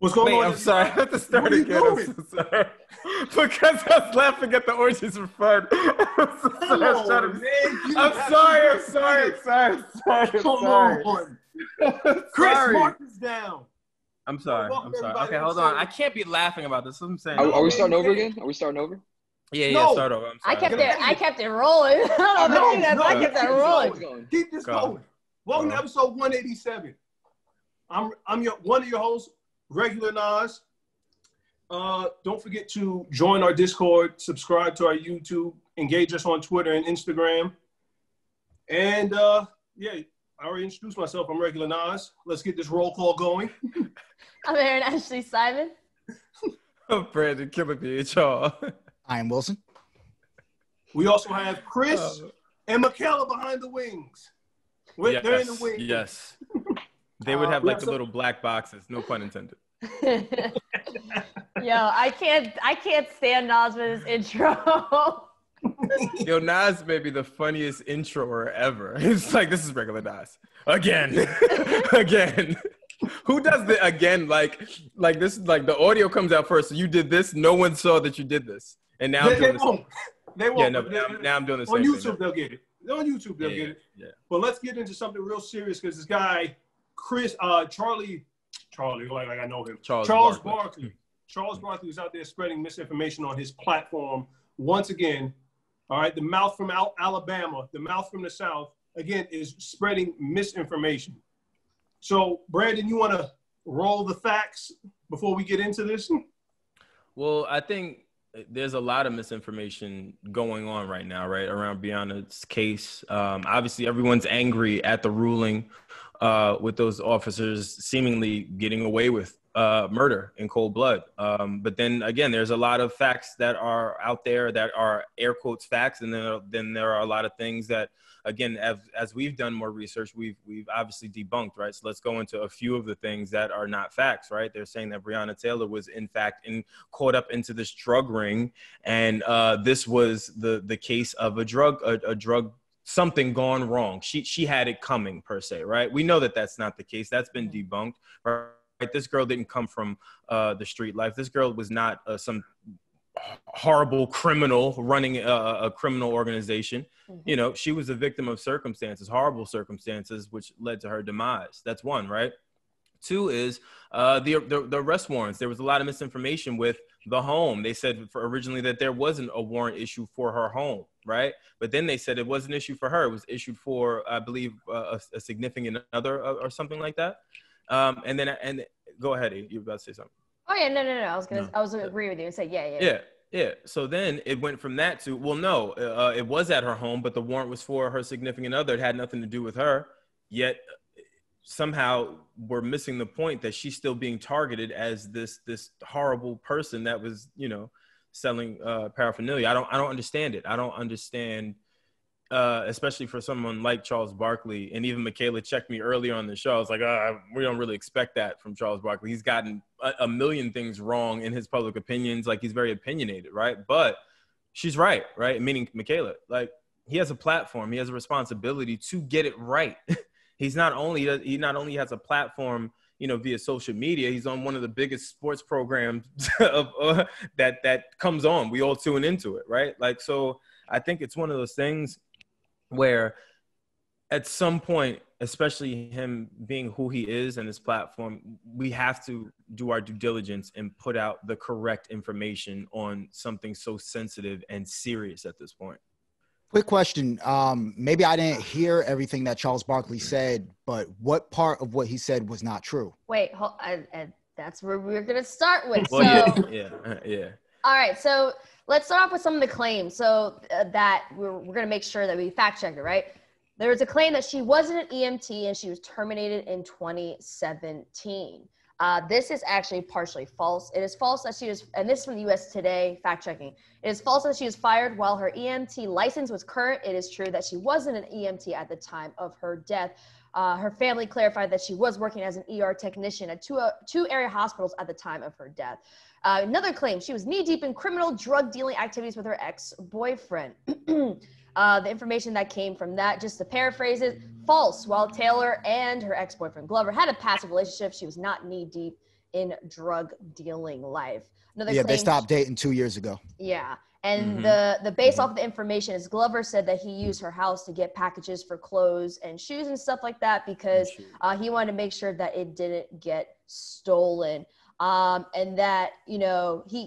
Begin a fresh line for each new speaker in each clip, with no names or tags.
What's going
Wait,
on?
I'm sorry. I have to start again. I'm so sorry. Because I was laughing at the orgies for fun. I'm so sorry. I'm sorry.
Come on. Chris, mark this down.
I'm sorry. Okay, hold on. I can't be laughing about this. That's what I'm saying.
Are we starting over again? Are we starting over?
Yeah, start over. I'm sorry.
I kept it rolling. I don't know about I kept that rolling.
Keep this going. Welcome to episode 187. I'm one of your hosts, Regular Nas. Don't forget to join our Discord, subscribe to our YouTube, engage us on Twitter and Instagram. And I already introduced myself. I'm Regular Nas. Let's get this roll call going.
I'm Erin Ashley Simon.
I'm Brandon Killabh, y'all.
I am Wylson.
We also have Chris and Michaela behind the wings. They're in the wings.
Yes. They would have like the little black boxes. No pun intended.
Yo, I can't stand Nas with his intro.
Yo, Nas may be the funniest introer ever. It's like, this is Regular Nas. Again. Again. Who does the again? Like this, like the audio comes out first. So you did this. No one saw that you did this. And now
they won't. They won't.
Yeah, now I'm doing the same
on YouTube,
thing.
they'll get it. On YouTube, they'll get it. Yeah. But let's get into something real serious because this guy, Charlie, like I know him. Charles Barkley. Charles Barkley is out there spreading misinformation on his platform once again. All right, the mouth from Alabama, the mouth from the South, again, is spreading misinformation. So, Brandon, you want to roll the facts before we get into this?
Well, I think there's a lot of misinformation going on right now, right, around Breonna's case. Obviously, everyone's angry at the ruling with those officers seemingly getting away with murder in cold blood. But then again, there's a lot of facts that are out there that are air quotes facts. And then there are a lot of things that, again, as we've done more research, we've obviously debunked, right? So let's go into a few of the things that are not facts, right? They're saying that Breonna Taylor was in fact caught up into this drug ring. And this was the case of a drug, something gone wrong. She had it coming per se, right? We know that that's not the case. That's been debunked, right? This girl didn't come from the street life. This girl was not some horrible criminal running a criminal organization. Mm-hmm. You know, she was a victim of circumstances, horrible circumstances, which led to her demise. That's one, right? Two is the arrest warrants. There was a lot of misinformation with the home. They said originally that there wasn't a warrant issue for her home, right? But then they said it was an issue for her. It was issued for, I believe, a significant other or something like that. And go ahead, you were about to say something.
Oh yeah, no. I was gonna agree with you and say yeah.
So then it went from that to, well, no, it was at her home, but the warrant was for her significant other. It had nothing to do with her. Yet somehow we're missing the point that she's still being targeted as this horrible person that was, selling paraphernalia. I don't understand it. I don't understand. Especially for someone like Charles Barkley, and even Michaela checked me earlier on the show. I was like, we don't really expect that from Charles Barkley. He's gotten a million things wrong in his public opinions. Like, he's very opinionated, right? But she's right? Meaning Michaela, like, he has a platform. He has a responsibility to get it right. He not only has a platform, via social media. He's on one of the biggest sports programs that comes on. We all tune into it, right? Like, so I think it's one of those things where at some point, especially him being who he is and his platform, we have to do our due diligence and put out the correct information on something so sensitive and serious at this point.
Quick question. Maybe I didn't hear everything that Charles Barkley said, but what part of what he said was not true?
Wait, that's where we're going to start with.
Well, yeah.
All right, so let's start off with some of the claims that we're going to make sure that we fact check it, right? There was a claim that she wasn't an EMT and she was terminated in 2017. This is actually partially false. It is false that she was, and this is from the US Today, fact checking. It is false that she was fired while her EMT license was current. It is true that she wasn't an EMT at the time of her death. Her family clarified that she was working as an ER technician at two area hospitals at the time of her death. Another claim, she was knee-deep in criminal drug dealing activities with her ex-boyfriend. The information that came from that, just to paraphrase it, false. While Taylor and her ex-boyfriend Glover had a passive relationship, she was not knee-deep in drug dealing life. Another
Yeah,
claim
they stopped dating 2 years ago.
Yeah. And the base off of the information is Glover said that he used her house to get packages for clothes and shoes and stuff like that because he wanted to make sure that it didn't get stolen. And that,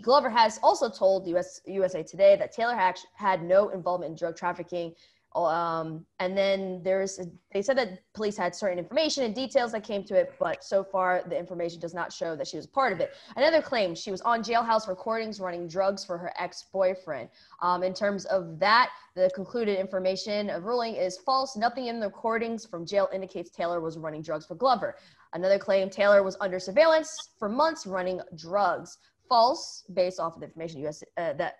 Glover has also told USA Today that Taylor had no involvement in drug trafficking. And then they said that police had certain information and details that came to it, but so far the information does not show that she was part of it. Another claim, she was on jailhouse recordings running drugs for her ex-boyfriend. In terms of that, the concluded information of ruling is false. Nothing in the recordings from jail indicates Taylor was running drugs for Glover. Another claim, Taylor was under surveillance for months running drugs. False, based off of the information that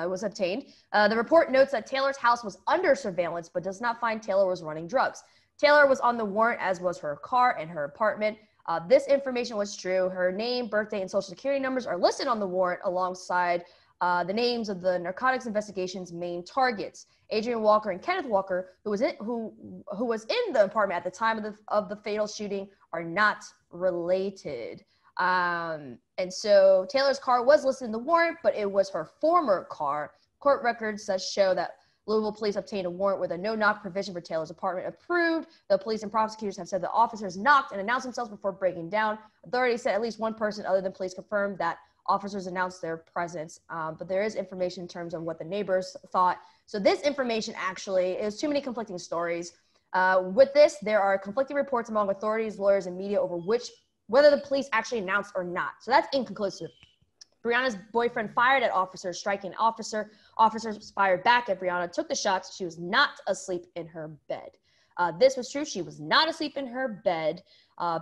was obtained. The report notes that Taylor's house was under surveillance, but does not find Taylor was running drugs. Taylor was on the warrant, as was her car and her apartment. This information was true. Her name, birthday, and social security numbers are listed on the warrant alongside the names of the narcotics investigation's main targets. Adrian Walker and Kenneth Walker, who was in the apartment at the time of the fatal shooting, are not related. And so Taylor's car was listed in the warrant, but it was her former car. Court records show that Louisville police obtained a warrant with a no-knock provision for Taylor's apartment approved. The police and prosecutors have said the officers knocked and announced themselves before breaking down. Authorities said at least one person other than police confirmed that officers announced their presence. But there is information in terms of what the neighbors thought. So this information actually is too many conflicting stories. With this, there are conflicting reports among authorities, lawyers, and media over whether the police actually announced or not. So that's inconclusive. Brianna's boyfriend fired at officers, striking an officer. Officers fired back at Brianna, took the shots. She was not asleep in her bed. This was true. She was not asleep in her bed.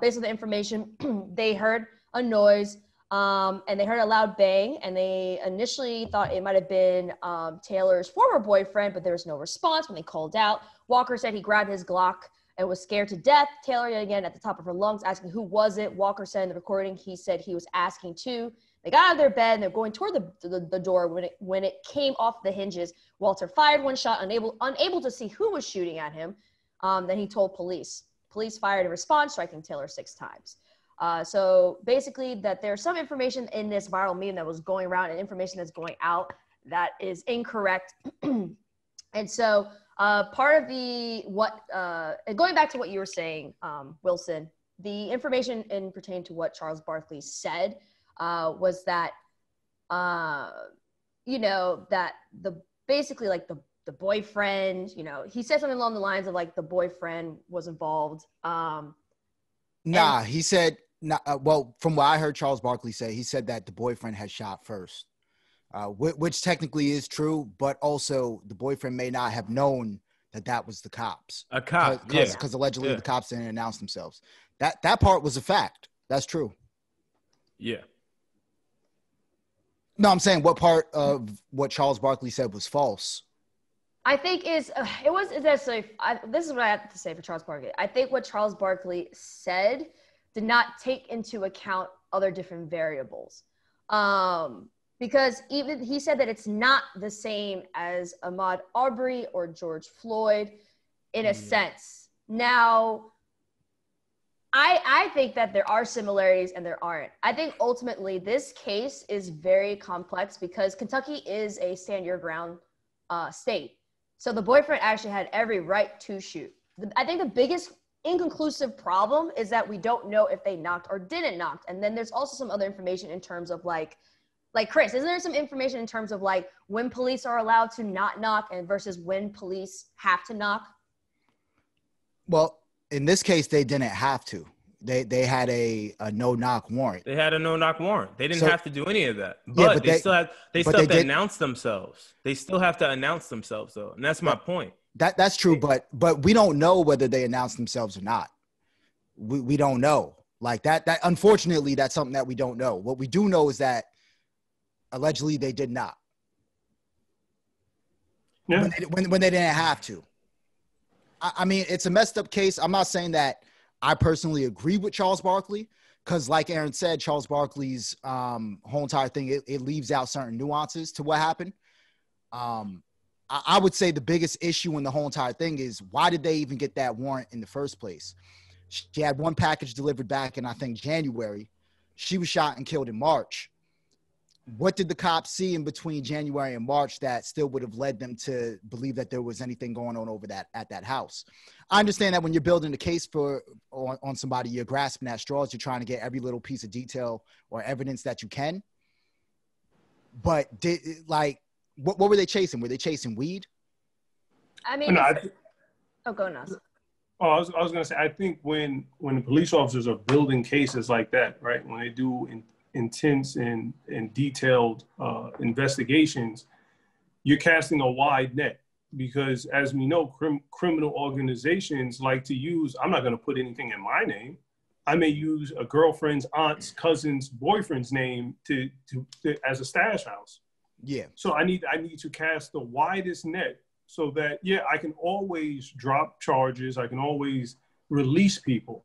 Based on the information, they heard a noise and they heard a loud bang. And they initially thought it might have been Taylor's former boyfriend, but there was no response when they called out. Walker said he grabbed his Glock and was scared to death. Taylor, yet again, at the top of her lungs, asking who was it. Walker said in the recording, he said he was asking too. They got out of their bed and they're going toward the door when it came off the hinges. Walter fired one shot, unable to see who was shooting at him. Then he told police. Police fired in response, striking Taylor 6 times. So basically that there's some information in this viral meme that was going around and information that's going out that is incorrect. And so part of going back to what you were saying, Wylson, the information pertaining to what Charles Barkley said was that, that basically like the boyfriend, he said something along the lines of like the boyfriend was involved.
He said, well, from what I heard Charles Barkley say, he said that the boyfriend had shot first. Which technically is true, but also the boyfriend may not have known that was the cops.
A cop,
because allegedly the cops didn't announce themselves. That part was a fact. That's true.
Yeah.
No, I'm saying what part of what Charles Barkley said was false.
I think this is what I have to say for Charles Barkley. I think what Charles Barkley said did not take into account other different variables. Because even he said that it's not the same as Ahmaud Arbery or George Floyd in a sense. Now, I think that there are similarities and there aren't. I think ultimately this case is very complex because Kentucky is a stand your ground state. So the boyfriend actually had every right to shoot. I think the biggest inconclusive problem is that we don't know if they knocked or didn't knock. And then there's also some other information in terms of like Chris, isn't there some information in terms of like when police are allowed to not knock and versus when police have to knock?
Well, in this case, they didn't have to. They had a no-knock warrant.
They had a no-knock warrant. They didn't have to do any of that. But they still have to announce themselves. They still have to announce themselves, though. And that's my point.
That's true, but we don't know whether they announced themselves or not. We don't know. Like that unfortunately, that's something that we don't know. What we do know is that allegedly they did not.
Yeah.
When they didn't have to. I mean, it's a messed up case. I'm not saying that I personally agree with Charles Barkley because, like Erin said, Charles Barkley's whole entire thing, it leaves out certain nuances to what happened. I would say the biggest issue in the whole entire thing is why did they even get that warrant in the first place? She had one package delivered back in, I think, January. she was shot and killed in March. What did the cops see in between January and March that still would have led them to believe that there was anything going on over that at that house? I understand that when you're building a case on somebody, you're grasping at straws. You're trying to get every little piece of detail or evidence that you can. But what were they chasing? Were they chasing weed?
I mean, go nuts.
Oh, I was going to say, I think when the police officers are building cases like that, right, when they do intense and detailed investigations, you're casting a wide net because, as we know, criminal organizations like to use, I'm not going to put anything in my name. I may use a girlfriend's aunt's cousin's boyfriend's name to as a stash house.
Yeah.
So I need to cast the widest net so that, yeah, I can always drop charges. I can always release people.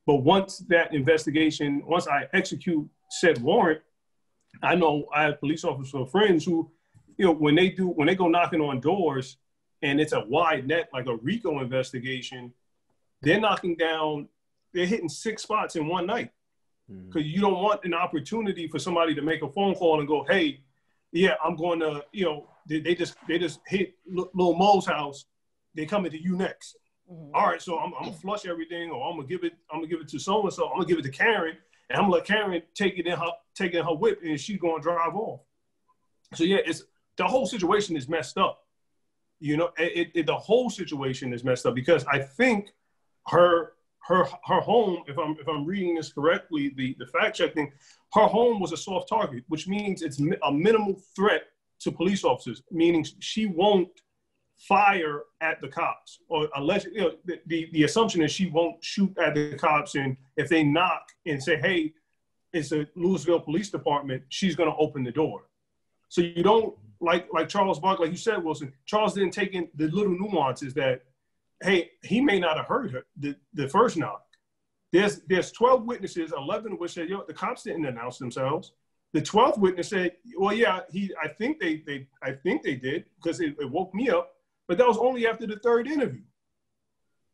But once that investigation, once I execute said warrant, I know I have police officer friends who, you know, when they go knocking on doors and it's a wide net, like a RICO investigation, they're hitting 6 spots in one night. Because you don't want an opportunity for somebody to make a phone call and go, hey, yeah, I'm going to, you know, they just hit Lil Mo's house. They coming to you next. All right, so I'm gonna flush everything, or I'm gonna give it to so and so. I'm gonna give it to Karen, and I'm gonna let Karen take it in her whip, and she's gonna drive off. So yeah, it's the whole situation is messed up. You know, the whole situation is messed up because I think her home, if I'm reading this correctly, the fact checking, her home was a soft target, which means it's a minimal threat to police officers, meaning she won't fire at the cops, or unless, you know, the assumption is she won't shoot at the cops, and if they knock and say, hey, it's a Louisville Police Department, she's going to open the door. So you don't, like Charles Barkley, like you said, Wilson, Charles didn't take in the little nuances that, hey, he may not have heard her the first knock. There's 12 witnesses, 11 of which said, yo, the cops didn't announce themselves. The 12th witness said, well, yeah, I think they did because it woke me up, but that was only after the third interview.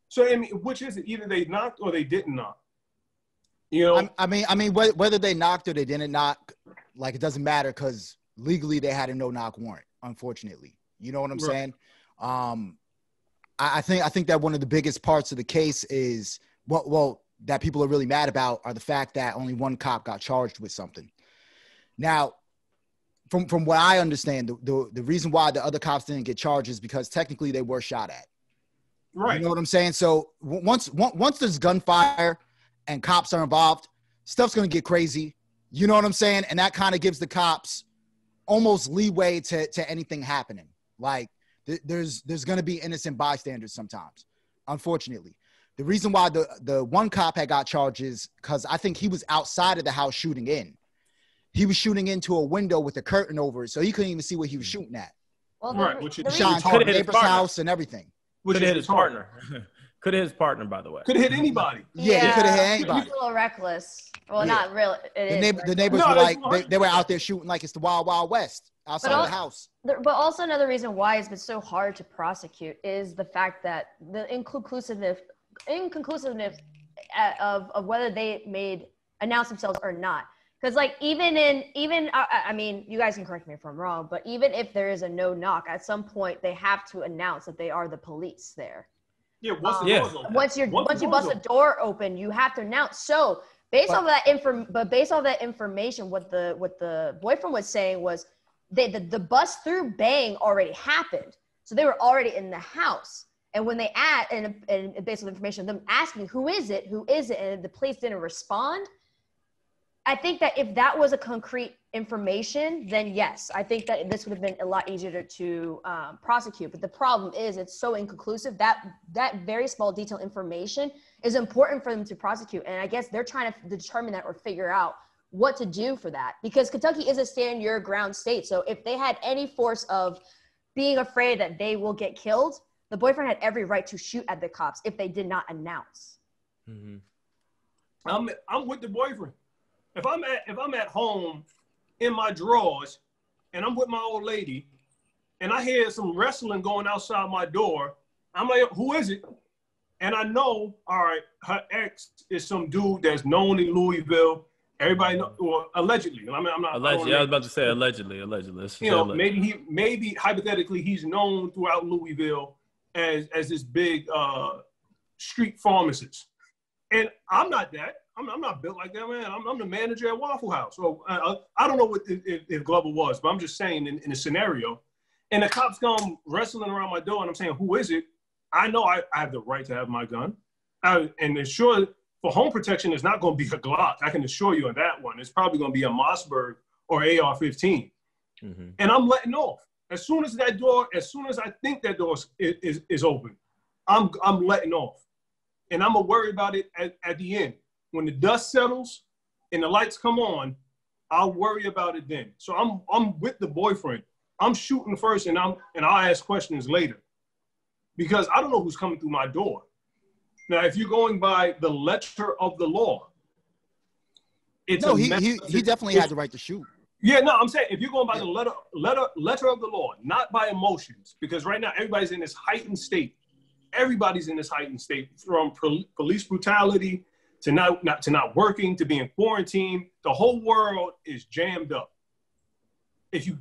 So I mean, which is it? Either they knocked or they didn't knock. You know, I
mean, whether they knocked or they didn't knock, like, it doesn't matter because legally they had a no-knock warrant. Unfortunately, you know what I'm saying? I think that one of the biggest parts of the case is well that people are really mad about are the fact that only one cop got charged with something. Now, from what I understand, the reason why the other cops didn't get charged is because technically they were shot at.
Right.
You know what I'm saying? So once there's gunfire and cops are involved, stuff's going to get crazy. You know what I'm saying? And that kind of gives the cops almost leeway to anything happening. Like there's going to be innocent bystanders sometimes, unfortunately. The reason why the one cop had got charges because I think he was outside of the house shooting in. He was shooting into a window with a curtain over it, so he couldn't even see what he was shooting at.
Well,
which
is shot into the neighbor's house and everything.
Could have hit his partner. Could have hit his partner, by the way.
Could have hit anybody.
Yeah, he could have hit anybody.
He's a little reckless. Well, not really.
The neighbors were like, they were out there shooting like it's the Wild Wild West outside of the house.
But also another reason why it's been so hard to prosecute is the fact that the inconclusiveness of whether they announced themselves or not. Because like I mean, you guys can correct me if I'm wrong, but even if there is a no knock, at some point they have to announce that they are the police there.
Yeah. Once
you bust a door open, you have to announce. So based on that information, what the boyfriend was saying was the bust through bang already happened, so they were already in the house. And when they and based on the information, them asking who is it, and the police didn't respond. I think that if that was a concrete information, then yes, I think that this would have been a lot easier to prosecute. But the problem is it's so inconclusive that very small detailed information is important for them to prosecute. And I guess they're trying to determine that or figure out what to do for that, because Kentucky is a stand your ground state. So if they had any force of being afraid that they will get killed, the boyfriend had every right to shoot at the cops if they did not announce.
Mm-hmm. I'm with the boyfriend. If I'm at home in my drawers and I'm with my old lady and I hear some wrestling going outside my door, I'm like, who is it? And I know, all right, her ex is some dude that's known in Louisville. Everybody know, well, allegedly. I mean, I'm not.
Allegedly, I was about to say allegedly. Let's
you know,
allegedly.
maybe hypothetically he's known throughout Louisville as this big street pharmacist, and I'm not that. I'm not built like that, man. I'm the manager at Waffle House. So I don't know what if Glover was, but I'm just saying in a scenario, and the cops come wrestling around my door, and I'm saying, who is it? I know I have the right to have my gun, and sure. For home protection, it's not going to be a Glock. I can assure you on that one. It's probably going to be a Mossberg or AR-15. Mm-hmm. And I'm letting off. As soon as I think that door is open, I'm letting off. And I'm going to worry about it at the end. When the dust settles and the lights come on, I'll worry about it then. So I'm with the boyfriend. I'm shooting first, and I'll ask questions later. Because I don't know who's coming through my door. Now, if you're going by the letter of the law, he
definitely had the right to shoot.
Yeah, no, I'm saying if you're going by the letter of the law, not by emotions, because right now everybody's in this heightened state. Everybody's in this heightened state, from police brutality to not working to being quarantined. The whole world is jammed up. If you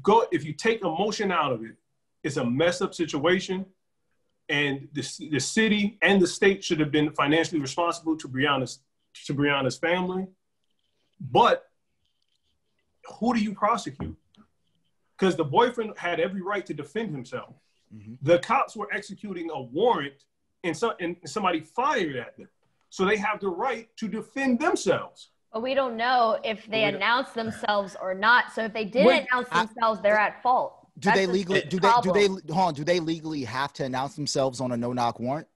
take emotion out of it, it's a messed up situation. And the city and the state should have been financially responsible to Brianna's family. But who do you prosecute? Because the boyfriend had every right to defend himself. Mm-hmm. The cops were executing a warrant and somebody fired at them. So they have the right to defend themselves.
But we don't know if they announced themselves or not. So if they didn't announce themselves, they're at fault.
Do they legally have to announce themselves on a no-knock warrant?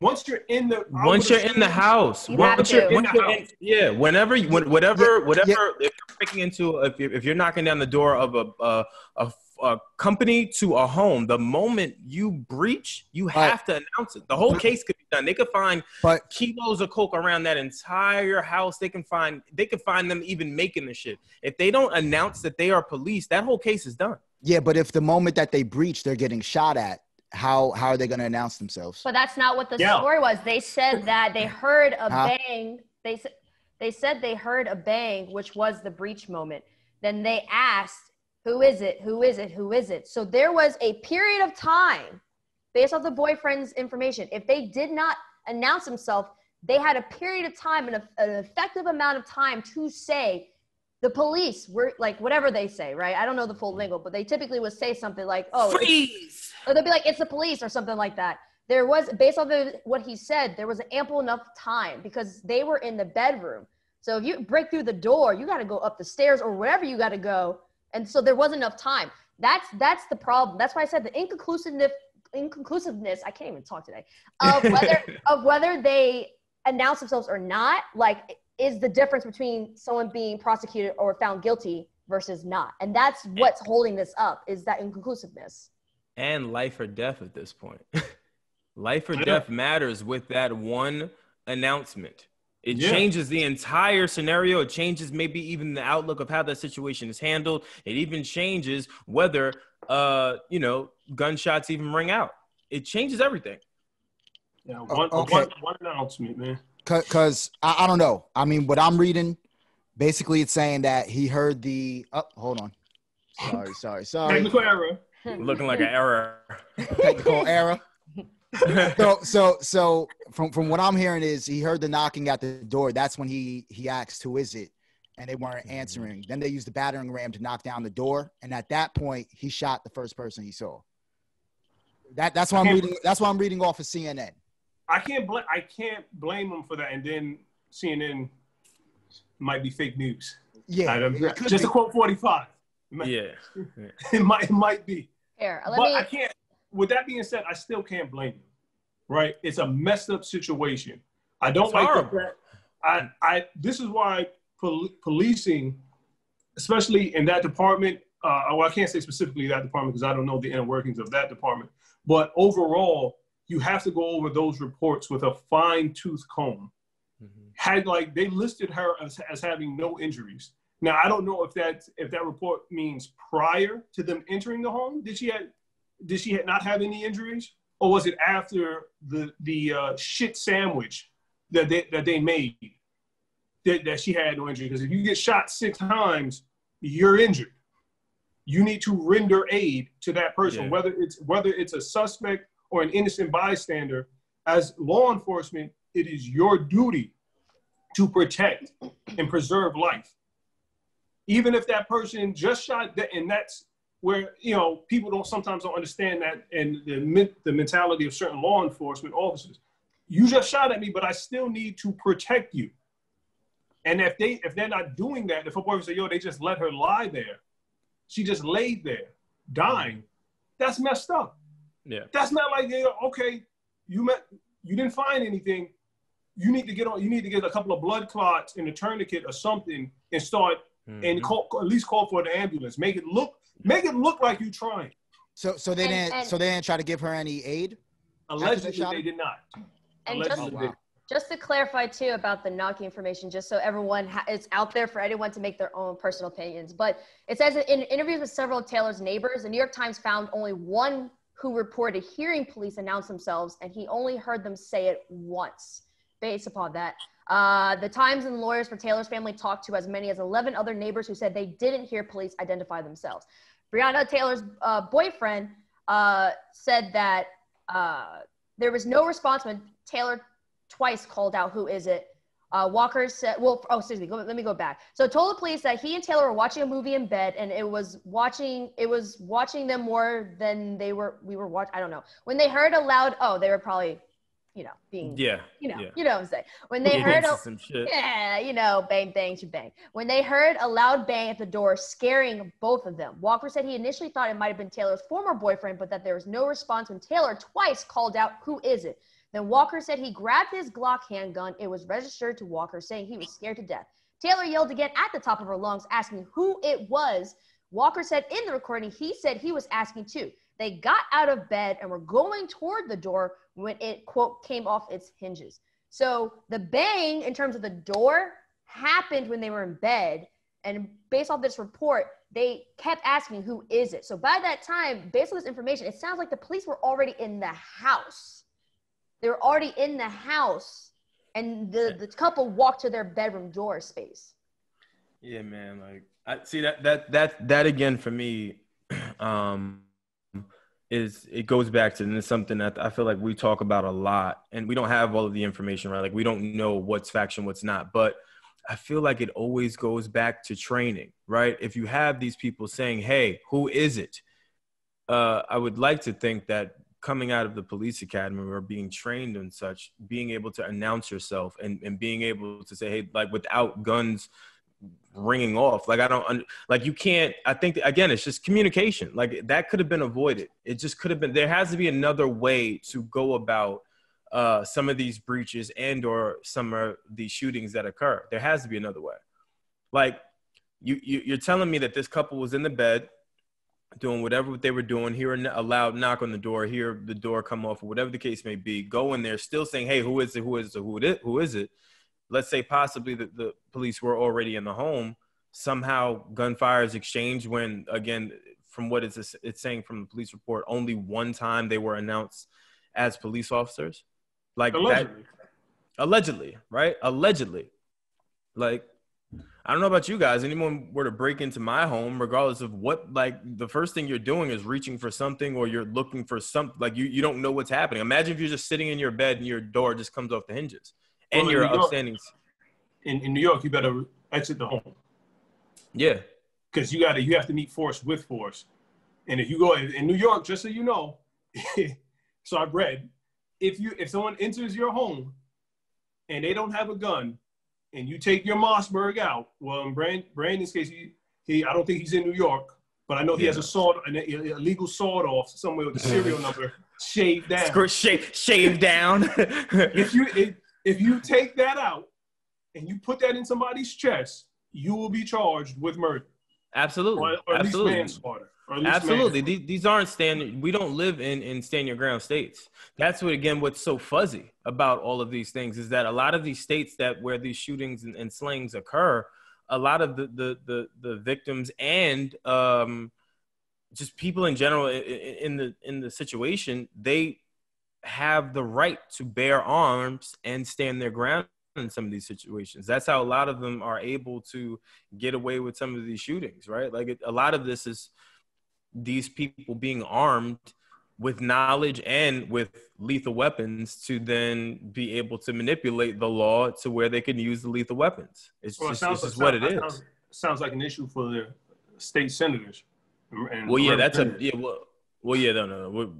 Once you're in the
house, whenever if you're breaking into, if you're knocking down the door of a company to a home, the moment you breach, you have to announce it. The whole case could be done. They could find kilos of coke around that entire house. They can find them even making the shit. If they don't announce that they are police, that whole case is done.
Yeah, but if the moment that they breach, they're getting shot at, how are they going to announce themselves?
But that's not what the story was. They said that they heard a bang. They said they heard a bang, which was the breach moment. Then they asked, who is it? Who is it? Who is it? So there was a period of time, based off the boyfriend's information. If they did not announce themselves, they had a period of time, an effective amount of time to say, the police were like, whatever they say, right? I don't know the full lingo, but they typically would say something like, oh,
freeze!
Or they'll be like, it's the police or something like that. There was, based on what he said, there was ample enough time because they were in the bedroom. So if you break through the door, you got to go up the stairs or wherever you got to go. And so there wasn't enough time. That's the problem. That's why I said the inconclusiveness, I can't even talk today, of whether they announce themselves or not, like, is the difference between someone being prosecuted or found guilty versus not. And that's what's holding this up, is that inconclusiveness.
And life or death at this point. Life or death matters with that one announcement. It changes the entire scenario. It changes maybe even the outlook of how that situation is handled. It even changes whether, gunshots even ring out. It changes everything.
Yeah, one announcement, man.
Because I don't know. I mean, what I'm reading, basically it's saying that he heard the – hold on. Sorry.
Technical error.
Looking like an error.
Technical error. So from what I'm hearing is he heard the knocking at the door. That's when he asked, who is it? And they weren't answering. Then they used the battering ram to knock down the door. And at that point, he shot the first person he saw. That's why I'm reading. That's why I'm reading off of CNN.
I can't blame them for that. And then CNN might be fake news.
Yeah.
Just to quote 45. It might be.
Here,
I can't. With that being said, I still can't blame you. Right? It's a messed up situation. I don't like the fact. This is why policing, especially in that department. Well, I can't say specifically that department because I don't know the inner workings of that department. But overall, you have to go over those reports with a fine-tooth comb. Mm-hmm. They listed her as having no injuries. Now, I don't know if that report means prior to them entering the home. Did she not have any injuries, or was it after the shit sandwich that they made? that she had no injury. Because if you get shot 6 times, you're injured. You need to render aid to that person, whether it's a suspect or an innocent bystander. As law enforcement, it is your duty to protect and preserve life. Even if that person just shot, and that's where, you know, people sometimes don't understand that, and the mentality of certain law enforcement officers. You just shot at me, but I still need to protect you. And if they're not doing that, if a boyfriend say, yo, they just let her lie there, she just laid there dying, that's messed up.
Yeah.
That's not like, you know, okay, you didn't find anything. You need to get a couple of blood clots and a tourniquet or something and start and at least call for the ambulance. Make it look like you trying.
So they didn't try to give her any aid?
Allegedly, they did not.
And just to clarify too about the knocking information, just so everyone it's out there for anyone to make their own personal opinions. But it says in interviews with several of Taylor's neighbors, the New York Times found only one who reported hearing police announce themselves, and he only heard them say it once. Based upon that, the Times and lawyers for Taylor's family talked to as many as 11 other neighbors who said they didn't hear police identify themselves. Breonna Taylor's boyfriend said that there was no response when Taylor twice called out, "Who is it?" Walker said, let me go back. So told the police that he and Taylor were watching a movie in bed, and it was watching them more than we were watching. I don't know. When they heard a loud, they were probably, you know, being, you know what I'm saying. When they heard some shit. Bang, bang, bang. When they heard a loud bang at the door, scaring both of them. Walker said he initially thought it might have been Taylor's former boyfriend, but that there was no response when Taylor twice called out, "Who is it?" Then Walker said he grabbed his Glock handgun. It was registered to Walker, saying he was scared to death. Taylor yelled again at the top of her lungs, asking who it was. Walker said in the recording, he said he was asking too. They got out of bed and were going toward the door when it, quote, came off its hinges. So the bang in terms of the door happened when they were in bed. And based off this report, they kept asking, who is it? So by that time, based on this information, it sounds like the police were already in the house. They were already in the house, and the couple walked to their bedroom door space.
Yeah, man. Like, I see that again for me, it goes back to, and it's something that I feel like we talk about a lot, and we don't have all of the information, right? Like, we don't know what's faction, what's not, but I feel like it always goes back to training, right? If you have these people saying, "Hey, who is it?" I would like to think that coming out of the police academy or being trained and such, being able to announce yourself and being able to say, hey, like, without guns ringing off, like, you can't, I think that, again, it's just communication. Like, that could have been avoided. It just could have been, there has to be another way to go about some of these breaches and or some of these shootings that occur. There has to be another way. Like, you're telling me that this couple was in the bed doing whatever they were doing, hear a loud knock on the door, hear the door come off, or whatever the case may be, go in there still saying, hey, who is it? Let's say possibly the police were already in the home. Somehow gunfire is exchanged when, again, from what it's saying from the police report, only one time they were announced as police officers. Like, allegedly, right? Allegedly. Like, I don't know about you guys. Anyone were to break into my home, regardless of what, like, the first thing you're doing is reaching for something, or you're looking for something. Like, you don't know what's happening. Imagine if you're just sitting in your bed and your door just comes off the hinges, and you're upstanding.
In New York, you better exit the home.
Yeah,
because you have to meet force with force. And if you go in New York, just so you know, so I've read, if someone enters your home and they don't have a gun, and you take your Mossberg out, well, in Brandon's case, he I don't think he's in New York, but I know he has an illegal sawed off somewhere with the serial number shaved down.
Shaved down.
If you take that out and you put that in somebody's chest, you will be charged with murder.
Absolutely.
Or at
Absolutely.
least manslaughter.
Absolutely. These aren't we don't live in stand your ground states. That's what's so fuzzy about all of these things, is that a lot of these states where these shootings and slayings occur, a lot of the victims and just people in general in the situation, they have the right to bear arms and stand their ground in some of these situations. That's how a lot of them are able to get away with some of these shootings, right? Like a lot of this is these people being armed with knowledge and with lethal weapons to then be able to manipulate the law to where they can use the lethal weapons. It's just what it is.
Sounds like an issue for the state senators.
No.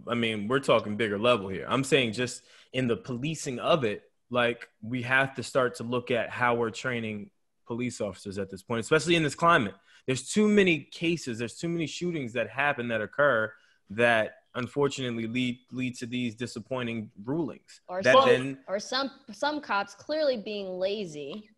I mean, we're talking bigger level here. I'm saying just in the policing of it, like we have to start to look at how we're training police officers at this point, especially in this climate. There's too many cases, there's too many shootings that happen, that occur, that unfortunately lead to these disappointing rulings.
Or some cops clearly being lazy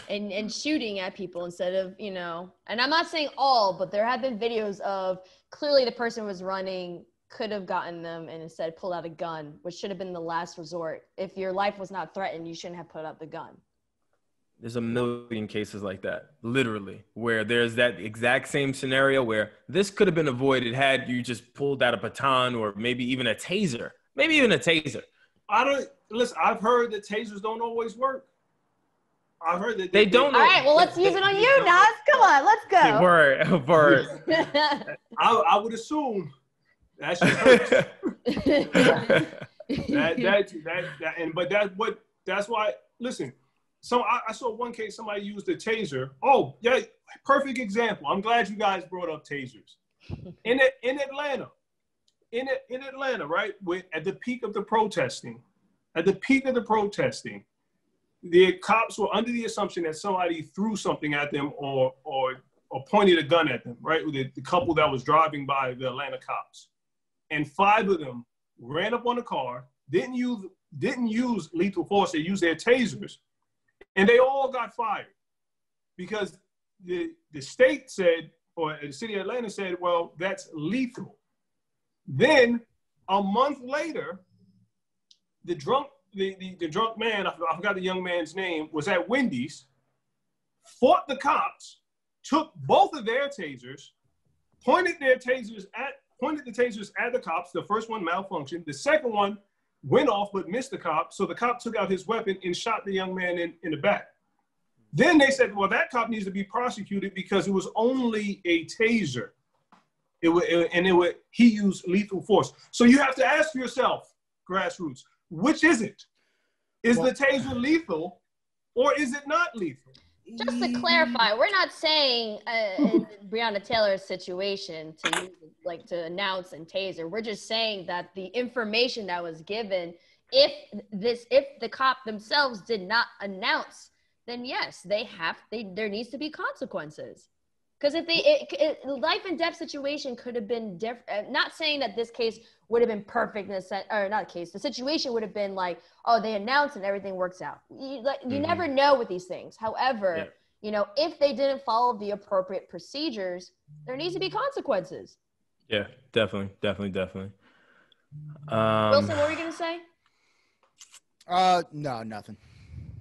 and shooting at people instead of, and I'm not saying all, but there have been videos of clearly the person was running, could have gotten them, and instead pulled out a gun, which should have been the last resort. If your life was not threatened, you shouldn't have put out the gun.
There's a million cases like that, literally, where there's that exact same scenario where this could have been avoided had you just pulled out a baton or maybe even a taser.
I've heard that tasers don't always work. I've heard that
they don't.
All right, well, let's use it on you, Nas. Come on, let's go.
Word.
I would assume that should hurt. That's why. Listen. So I saw one case, somebody used a taser. Oh, yeah, perfect example. I'm glad you guys brought up tasers. In Atlanta, right, at the peak of the protesting, the cops were under the assumption that somebody threw something at them or pointed a gun at them, right? The couple that was driving by, the Atlanta cops. And 5 of them ran up on the car, didn't use lethal force, they used their tasers. And they all got fired because the state said, or the city of Atlanta said, well, that's lethal. Then a month later, the drunk man, I forgot the young man's name, was at Wendy's, fought the cops, took both of their tasers, pointed the tasers at the cops. The first one malfunctioned. The second one went off but missed the cop, so the cop took out his weapon and shot the young man in the back. Then they said, well, that cop needs to be prosecuted because it was only a taser. He used lethal force. So you have to ask yourself, grassroots, which is it? Is the taser lethal or is it not lethal?
Just to clarify, we're not saying in Breonna Taylor's situation to announce and taser. We're just saying that the information that was given, if the cop themselves did not announce, then yes, there needs to be consequences. Because if life and death situation could have been different. Not saying that this case would have been perfect in a sense, or not a case. The situation would have been like, oh, they announced and everything works out. You never know with these things. However, if they didn't follow the appropriate procedures, there needs to be consequences.
Yeah, definitely.
Wylson, what were you gonna say?
No, nothing.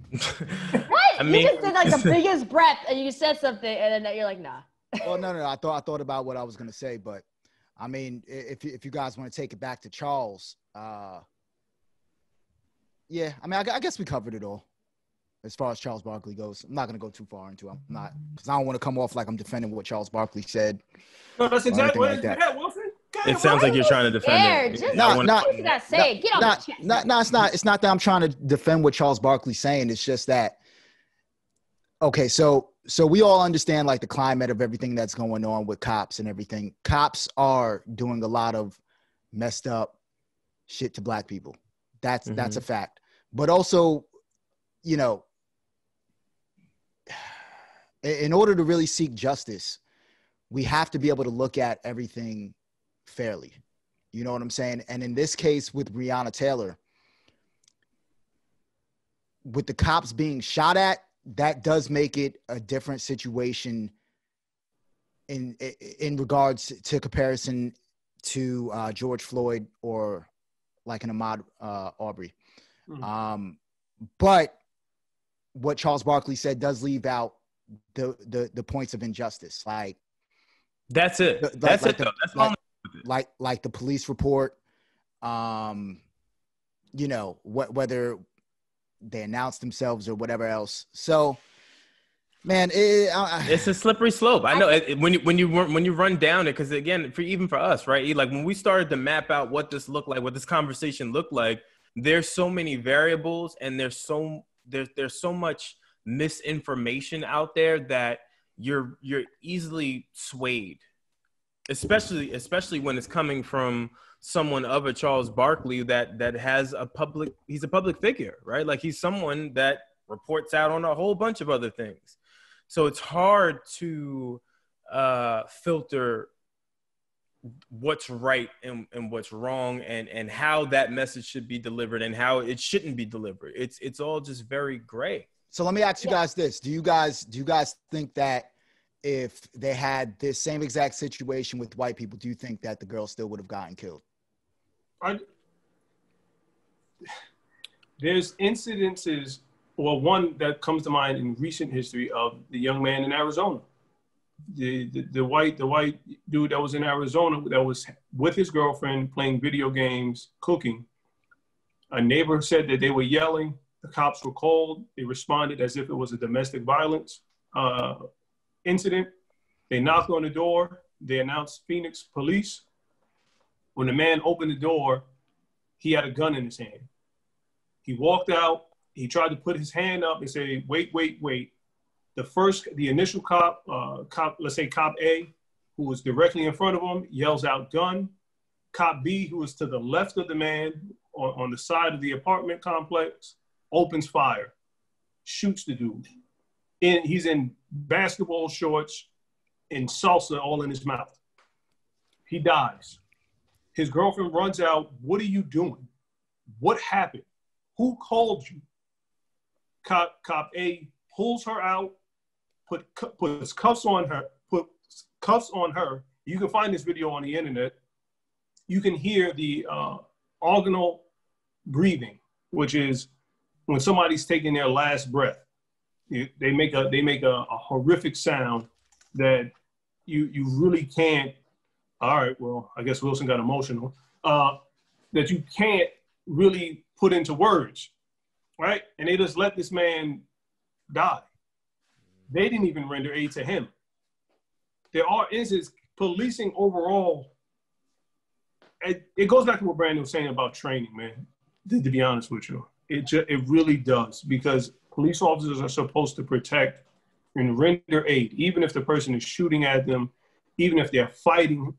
What? You just did like the biggest breath, and you said something, and then you're like, nah.
Well, no. I thought about what I was gonna say, but I mean, if you guys want to take it back to Charles, yeah. I mean, I guess we covered it all as far as Charles Barkley goes. I'm not gonna go too far into it. I'm not, because I don't want to come off like I'm defending what Charles Barkley said.
No, that's exactly what Wilson.
It sounds like you're trying to defend it.
It's
not that I'm trying to defend what Charles Barkley's saying. It's just that, okay, so we all understand like the climate of everything that's going on with cops and everything. Cops are doing a lot of messed up shit to black people. That's a fact. But also, in order to really seek justice, we have to be able to look at everything fairly. You know what I'm saying? And in this case with Breonna Taylor, with the cops being shot at, that does make it a different situation in regards to comparison to George Floyd or like an Ahmaud Arbery. But what Charles Barkley said does leave out the points of injustice. Like
that's it.
Like the police report, whether they announced themselves or whatever else. So, man,
it's a slippery slope. I know when you run down it, because again, even for us, right? Like when we started to map out what this looked like, what this conversation looked like, there's so many variables, and there's so much misinformation out there that you're easily swayed, especially when it's coming from someone of a Charles Barkley that has he's a public figure, right? Like he's someone that reports out on a whole bunch of other things. So it's hard to filter what's right and what's wrong, and how that message should be delivered and how it shouldn't be delivered. It's all just very gray.
So let me ask you guys this. Do you guys think that if they had this same exact situation with white people, do you think that the girl still would have gotten killed?
There's incidences, well, one that comes to mind in recent history of the young man in Arizona. The white dude that was in Arizona that was with his girlfriend playing video games, cooking. A neighbor said that they were yelling. The cops were called. They responded as if it was a domestic violence incident. They knocked on the door. They announced Phoenix police. When the man opened the door, he had a gun in his hand. He walked out. He tried to put his hand up and say, wait. The initial cop, let's say cop A, who was directly in front of him, yells out gun. Cop B, who was to the left of the man on the side of the apartment complex, opens fire, shoots the dude. He's in basketball shorts and salsa all in his mouth. He dies. His girlfriend runs out. What are you doing? What happened? Who called you? Cop A pulls her out, puts cuffs on her. You can find this video on the internet. You can hear the organal breathing, which is when somebody's taking their last breath. They make a horrific sound that you really can't. All right, well, I guess Wylson got emotional. That you can't really put into words, right? And they just let this man die. They didn't even render aid to him. There are instances, policing overall, it goes back to what Brandon was saying about training, man, to be honest with you. It really does, because police officers are supposed to protect and render aid, even if the person is shooting at them, even if they're fighting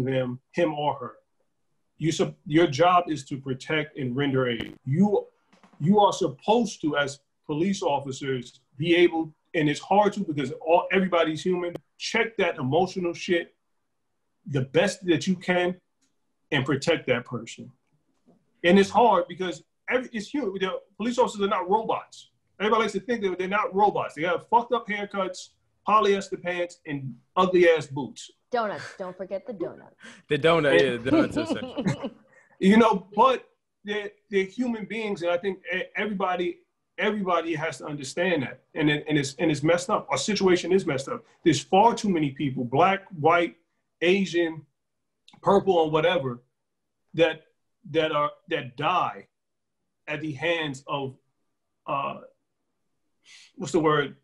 them, him or her. Your job is to protect and render aid. You are supposed to, as police officers, be able, and it's hard to because everybody's human, check that emotional shit the best that you can and protect that person. And it's hard because it's human. The police officers are not robots. Everybody likes to think that they're not robots. They have fucked up haircuts, polyester pants, and ugly ass boots.
Donuts. Don't forget the donut.
The donut, yeah, the donuts are essential.
You know, but they're human beings, and I think everybody has to understand that. And it's messed up. Our situation is messed up. There's far too many people, black, white, Asian, purple, and whatever, that die at the hands of what's the word?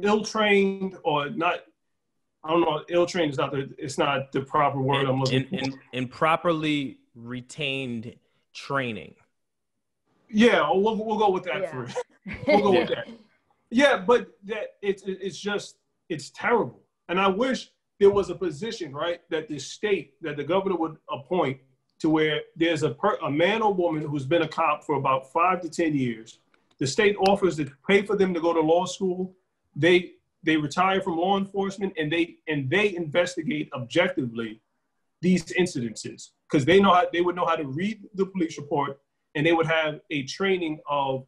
Ill-trained or not. I don't know. Ill-trained is not the proper word I'm looking for.
Improperly retained training.
Yeah, we'll go with that first. We'll go with that. Yeah, but that it's terrible. And I wish there was a position, right, that the governor would appoint to where there's a man or woman who's been a cop for about 5 to 10 years. The state offers to pay for them to go to law school. They retire from law enforcement and they investigate objectively these incidences because they would know how to read the police report, and they would have a training of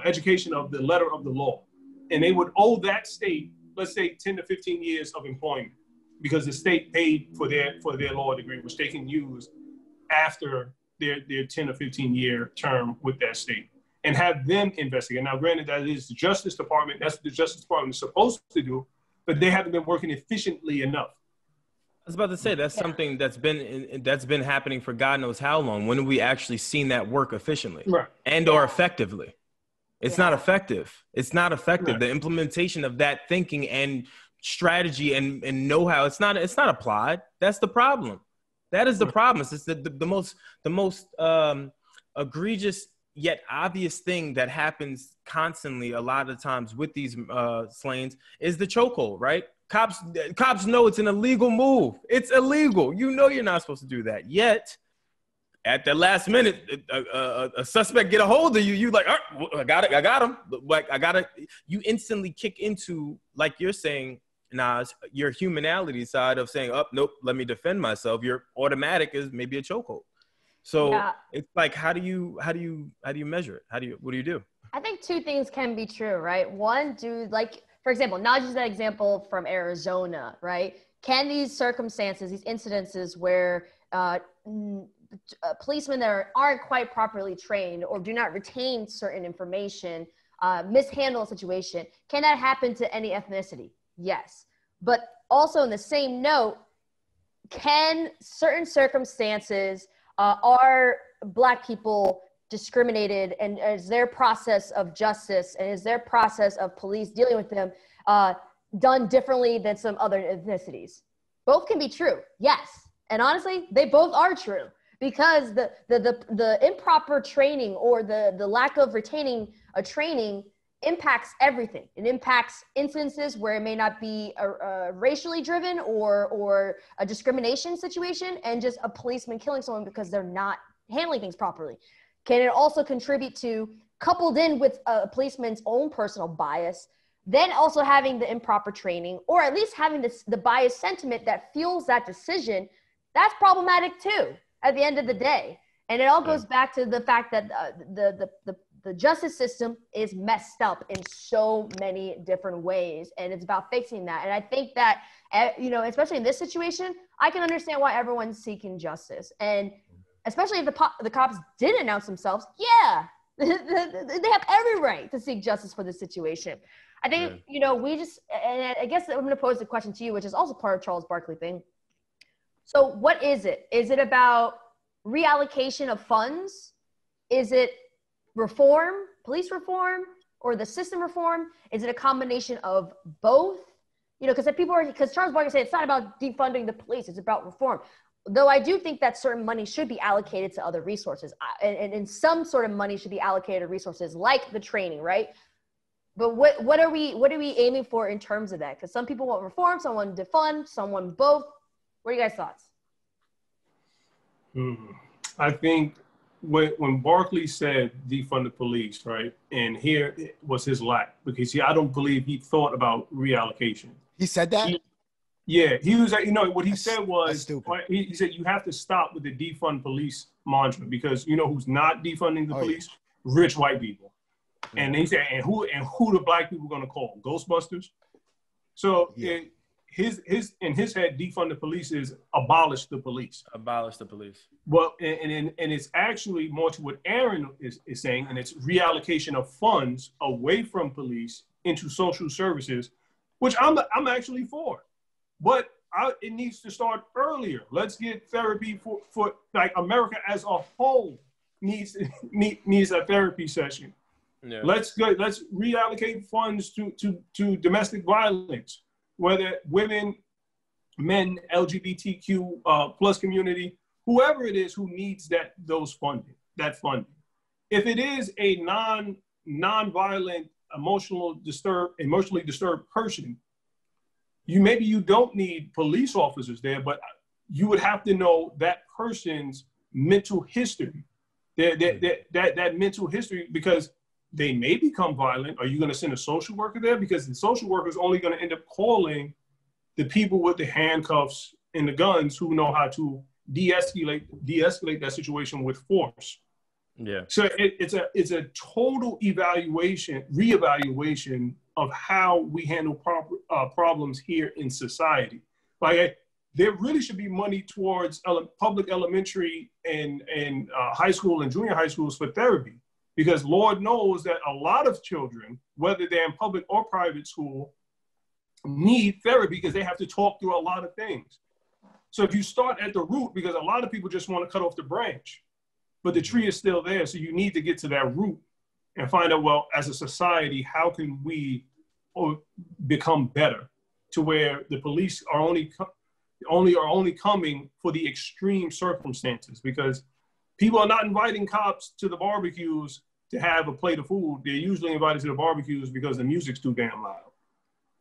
education of the letter of the law, and they would owe that state, let's say, 10 to 15 years of employment because the state paid for their law degree, which they can use after their 10 or 15 year term with that state, and have them investigate. Now, granted, that is the Justice Department. That's what the Justice Department is supposed to do, but they haven't been working efficiently enough.
I was about to say that's something that's been happening for God knows how long. When have we actually seen that work efficiently or effectively? It's not effective. It's not effective.
Right.
The implementation of that thinking and strategy and know-how, it's not applied. That's the problem. That is the problem. It's the most egregious yet obvious thing that happens constantly a lot of times with these slayings is the chokehold, right? Cops know it's an illegal move. It's illegal. You know you're not supposed to do that. Yet, at the last minute, a suspect get a hold of you. You like, oh, I got him. Like, you instantly kick into, like you're saying, Nas, your humanality side of saying, oh, nope, let me defend myself. Your automatic is maybe a chokehold. So it's like, how do you measure it? What do you do?
I think two things can be true, right? One, like, for example, not just that example from Arizona, right? Can these circumstances, these incidences where policemen that aren't quite properly trained or do not retain certain information, mishandle a situation, can that happen to any ethnicity? Yes. But also in the same note, can certain circumstances, are Black people discriminated, and is their process of justice and is their process of police dealing with them done differently than some other ethnicities? Both can be true, yes. And honestly, they both are true, because the improper training or the lack of retaining a training impacts everything. It impacts instances where it may not be a racially driven or a discrimination situation, and just a policeman killing someone because they're not handling things properly. Can it also contribute to, coupled in with a policeman's own personal bias, then also having the improper training, or at least having the biased sentiment that fuels that decision? That's problematic too, at the end of the day. And it all goes back to the fact that the justice system is messed up in so many different ways, and it's about fixing that. And I think that, especially in this situation, I can understand why everyone's seeking justice. And especially if the cops did announce themselves, they have every right to seek justice for this situation. I think, we just, and I guess I'm going to pose the question to you, which is also part of Charles Barkley thing. So what is it? Is it about reallocation of funds? Is it reform, police reform, or the system reform? Is it a combination of both? Because Charles Barkley said it's not about defunding the police, it's about reform. Though I do think that certain money should be allocated to other resources, and some sort of money should be allocated to resources like the training, right? But what are we aiming for in terms of that? Because some people want reform, some want defund, some want both. What are you guys' thoughts?
I think when Barkley said defund the police, right, and here was his lack, because I don't believe he thought about reallocation.
He said that?
He was like, what he said was, he said you have to stop with the defund police mantra, because who's not defunding the police? Rich white people. And he said, and who the Black people going to call? Ghostbusters? So in his head, defund the police is abolish the police.
Abolish the police.
Well, and it's actually more to what Erin is saying, and it's reallocation of funds away from police into social services, which I'm actually for. But it needs to start earlier. Let's get therapy for like America as a whole needs a therapy session. Yeah. Let's reallocate funds to domestic violence, whether women, men, LGBTQ plus community, whoever it is who needs that funding. If it is a non-violent, emotionally disturbed person, you don't need police officers there, but you would have to know that person's mental history, that mental history, because they may become violent. Are you going to send a social worker there? Because the social worker is only going to end up calling the people with the handcuffs and the guns who know how to de-escalate that situation with force.
Yeah.
So it's a total reevaluation of how we handle problems here in society. Like there really should be money towards public elementary and high school and junior high schools for therapy, because Lord knows that a lot of children, whether they're in public or private school, need therapy because they have to talk through a lot of things. So if you start at the root, because a lot of people just want to cut off the branch, but the tree is still there, so you need to get to that root and find out, well, as a society, how can we become better to where the police are only coming for the extreme circumstances, because people are not inviting cops to the barbecues to have a plate of food. They're usually invited to the barbecues because the music's too damn loud.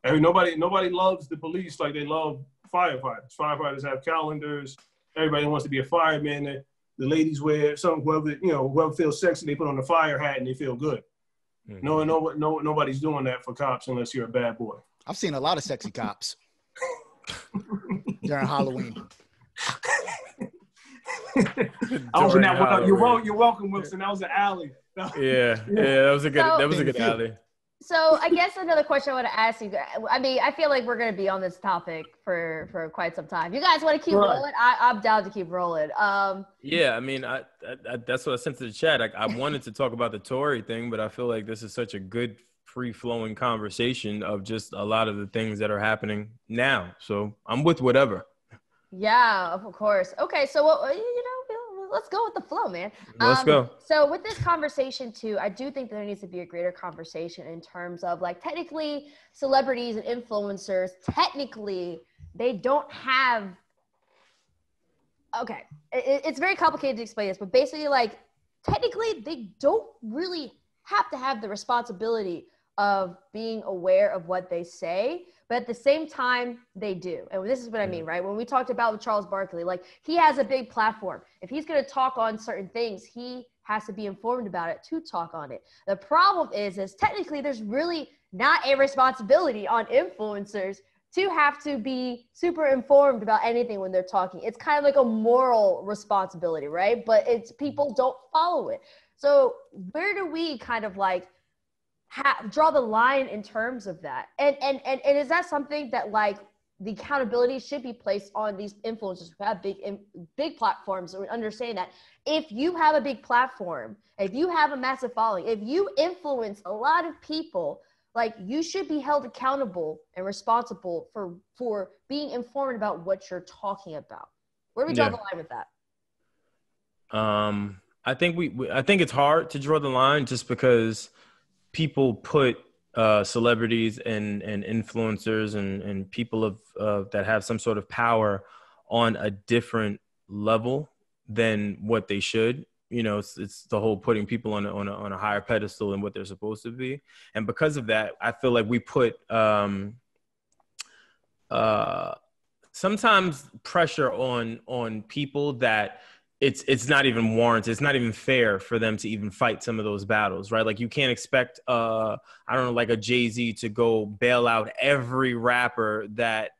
I mean, nobody loves the police like they love firefighters. Firefighters have calendars. Everybody wants to be a fireman. The ladies wear some, whoever feels sexy, they put on the fire hat and they feel good. Mm-hmm. Nobody's doing that for cops unless you're a bad boy.
I've seen a lot of sexy cops during Halloween.
You're welcome, Wylson. That was an alley.
Yeah, that was a good alley.
So I guess another question I want to ask you. I mean, I feel like we're going to be on this topic for quite some time. You guys want to keep rolling? I'm down to keep rolling.
Yeah, I mean, I that's what I sent to the chat. I wanted to talk about the Tory thing, but I feel like this is such a good free-flowing conversation of just a lot of the things that are happening now. So I'm with whatever.
Yeah, of course. Okay, so let's go with the flow, man.
Let's go.
So with this conversation too, I do think there needs to be a greater conversation in terms of like technically celebrities and influencers, technically they don't have, okay, it's very complicated to explain this, but basically like technically they don't really have to have the responsibility of being aware of what they say, but at the same time, they do. And this is what I mean, right? When we talked about with Charles Barkley, like he has a big platform. If he's going to talk on certain things, he has to be informed about it to talk on it. The problem is technically there's really not a responsibility on influencers to have to be super informed about anything when they're talking. It's kind of like a moral responsibility, right? But it's people don't follow it. So where do we kind of like draw the line in terms of that? And is that something that like the accountability should be placed on these influencers who have big platforms? And understand that if you have a big platform, if you have a massive following, if you influence a lot of people, like you should be held accountable and responsible for being informed about what you're talking about. Where do we draw the line with that?
I think it's hard to draw the line just because people put celebrities and influencers and people that have some sort of power on a different level than what they should. You know, it's the whole putting people on a higher pedestal than what they're supposed to be. And because of that, I feel like we put sometimes pressure on people that it's not even warranted. It's not even fair for them to even fight some of those battles, right? Like you can't expect, like a Jay-Z to go bail out every rapper that,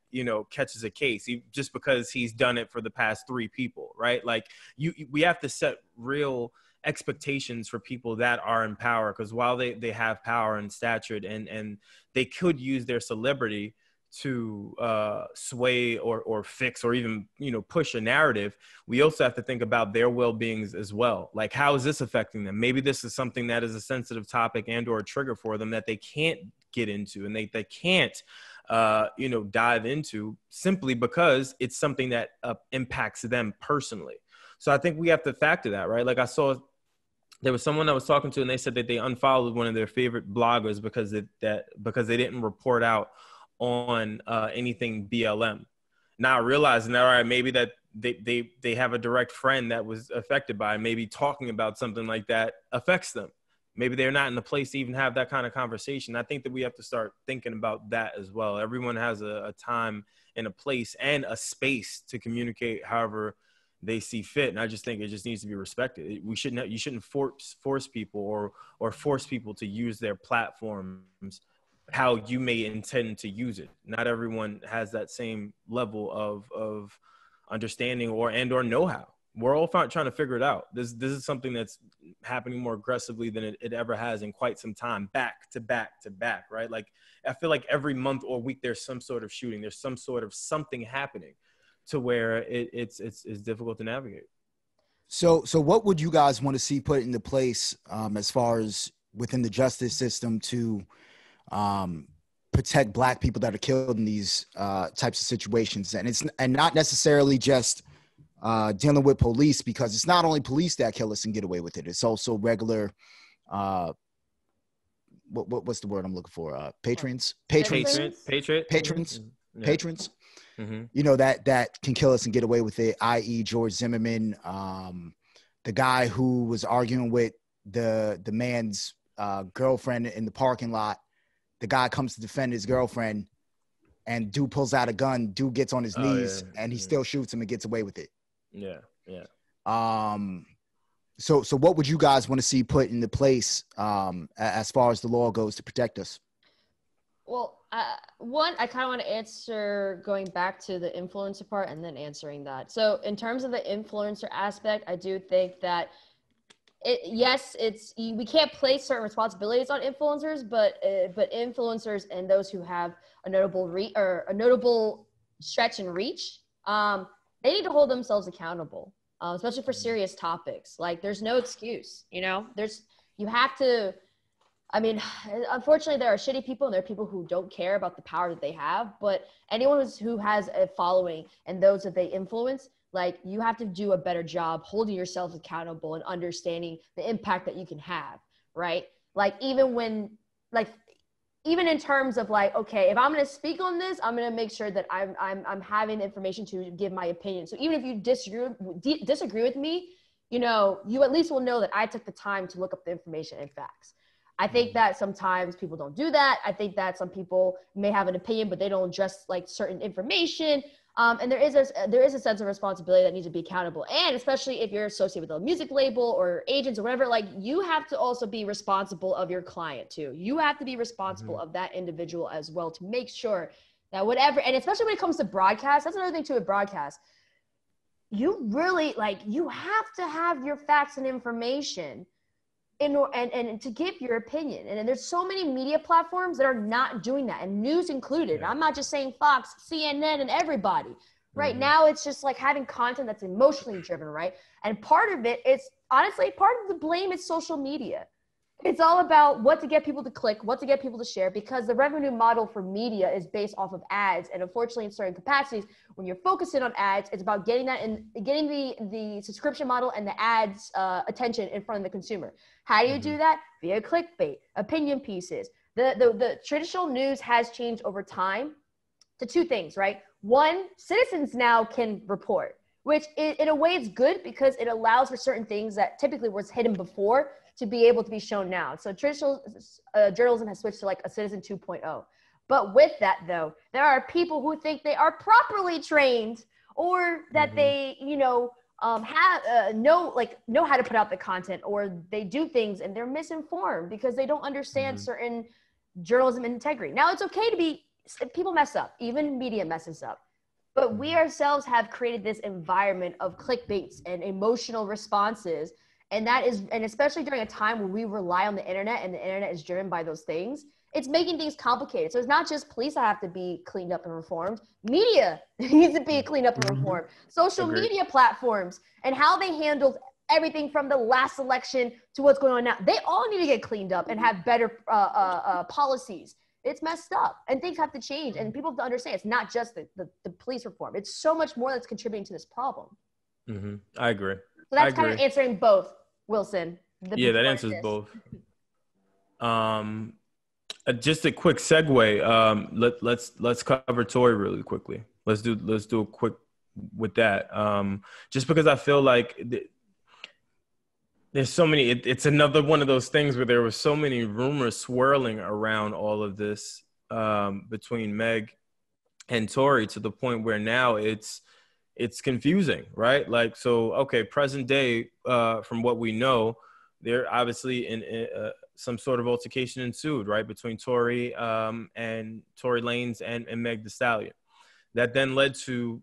catches a case just because he's done it for the past 3 people, right? Like we have to set real expectations for people that are in power, because while they have power and stature and they could use their celebrity to sway or fix or even push a narrative, we also have to think about their well-beings as well. Like, how is this affecting them? Maybe this is something that is a sensitive topic and or a trigger for them that they can't get into and they can't dive into simply because it's something that impacts them personally. So I think we have to factor that, right? Like I saw there was someone I was talking to and they said that they unfollowed one of their favorite bloggers because they didn't report out on anything BLM. Now realizing that, all right, maybe that they have a direct friend that was affected by it. Maybe talking about something like that affects them. Maybe they're not in the place to even have that kind of conversation. I think that we have to start thinking about that as well. Everyone has a time and a place and a space to communicate however they see fit. And I just think it just needs to be respected. You shouldn't force people or force people to use their platforms how you may intend to use it. Not everyone has that same level of understanding or know-how. We're all trying to figure it out. This is something that's happening more aggressively than it ever has in quite some time, back to back to back, right? Like I feel like every month or week there's some sort of shooting, there's some sort of something happening to where it's difficult to navigate.
So what would you guys want to see put into place as far as within the justice system to protect Black people that are killed in these types of situations? And not necessarily just dealing with police, because it's not only police that kill us and get away with it. It's also regular what's the word I'm looking for? Patrons. You know, that can kill us and get away with it, i.e. George Zimmerman, the guy who was arguing with the man's girlfriend in the parking lot. The guy comes to defend his girlfriend, and dude pulls out a gun. Dude gets on his knees, and he still shoots him and gets away with it.
Yeah, yeah.
So what would you guys want to see put into place as far as the law goes to protect us?
Well, one, I kind of want to answer going back to the influencer part and then answering that. So in terms of the influencer aspect, I do think that we can't place certain responsibilities on influencers, but influencers and those who have a notable stretch and reach, they need to hold themselves accountable, especially for serious topics. Like, there's no excuse, you know. You have to. I mean, unfortunately, there are shitty people and there are people who don't care about the power that they have. But anyone who has a following and those that they influence, like, you have to do a better job holding yourself accountable and understanding the impact that you can have, right? Like, even in terms of like, okay, if I'm going to speak on this, I'm going to make sure that I'm having information to give my opinion. So even if you disagree with me, you know, you at least will know that I took the time to look up the information and facts. I think that sometimes people don't do that. I think that some people may have an opinion, but they don't address like certain information. And there is a sense of responsibility that needs to be accountable. And especially if you're associated with a music label or agents or whatever, like, you have to also be responsible of your client too. You have to be responsible of that individual as well, to make sure that whatever, and especially when it comes to broadcast, that's another thing too with broadcast. You really, like, you have to have your facts and information and to give your opinion. And there's so many media platforms that are not doing that, and news included. Yeah. I'm not just saying Fox, CNN, and everybody. Right now, it's just like having content that's emotionally driven, right? And part of it is, honestly, part of the blame is social media. It's all about what to get people to click, what to get people to share, because the revenue model for media is based off of ads. And unfortunately, in certain capacities, when you're focusing on ads, it's about getting that and getting the subscription model and the ads attention in front of the consumer. How do you do that? Via clickbait, opinion pieces. The traditional news has changed over time to two things, right? One, citizens now can report, which in a way is good because it allows for certain things that typically was hidden before to be able to be shown now. So traditional journalism has switched to like a Citizen 2.0. But with that, though, there are people who think they are properly trained, or that they, you know, know how to put out the content, or they do things and they're misinformed because they don't understand certain journalism integrity. Now, it's okay people mess up, even media messes up. But we ourselves have created this environment of clickbaits and emotional responses. And especially during a time where we rely on the internet and the internet is driven by those things, it's making things complicated. So it's not just police that have to be cleaned up and reformed. Media needs to be cleaned up and reformed. Social media platforms and how they handled everything from the last election to what's going on now. They all need to get cleaned up and have better policies. It's messed up and things have to change. And people have to understand it's not just the police reform. It's so much more that's contributing to this problem.
I agree.
So that's kind of answering both, Wylson.
Yeah, that answers both. Just a quick segue. Let's cover Tory really quickly. Let's do a quick with that. Just because I feel like there's so many. It's another one of those things where there were so many rumors swirling around all of this between Meg and Tory, to the point where now it's confusing, right? Like, so, okay, present day, from what we know, there obviously in some sort of altercation ensued, right, between Tory and Tory Lanez and Meg Thee Stallion. That then led to,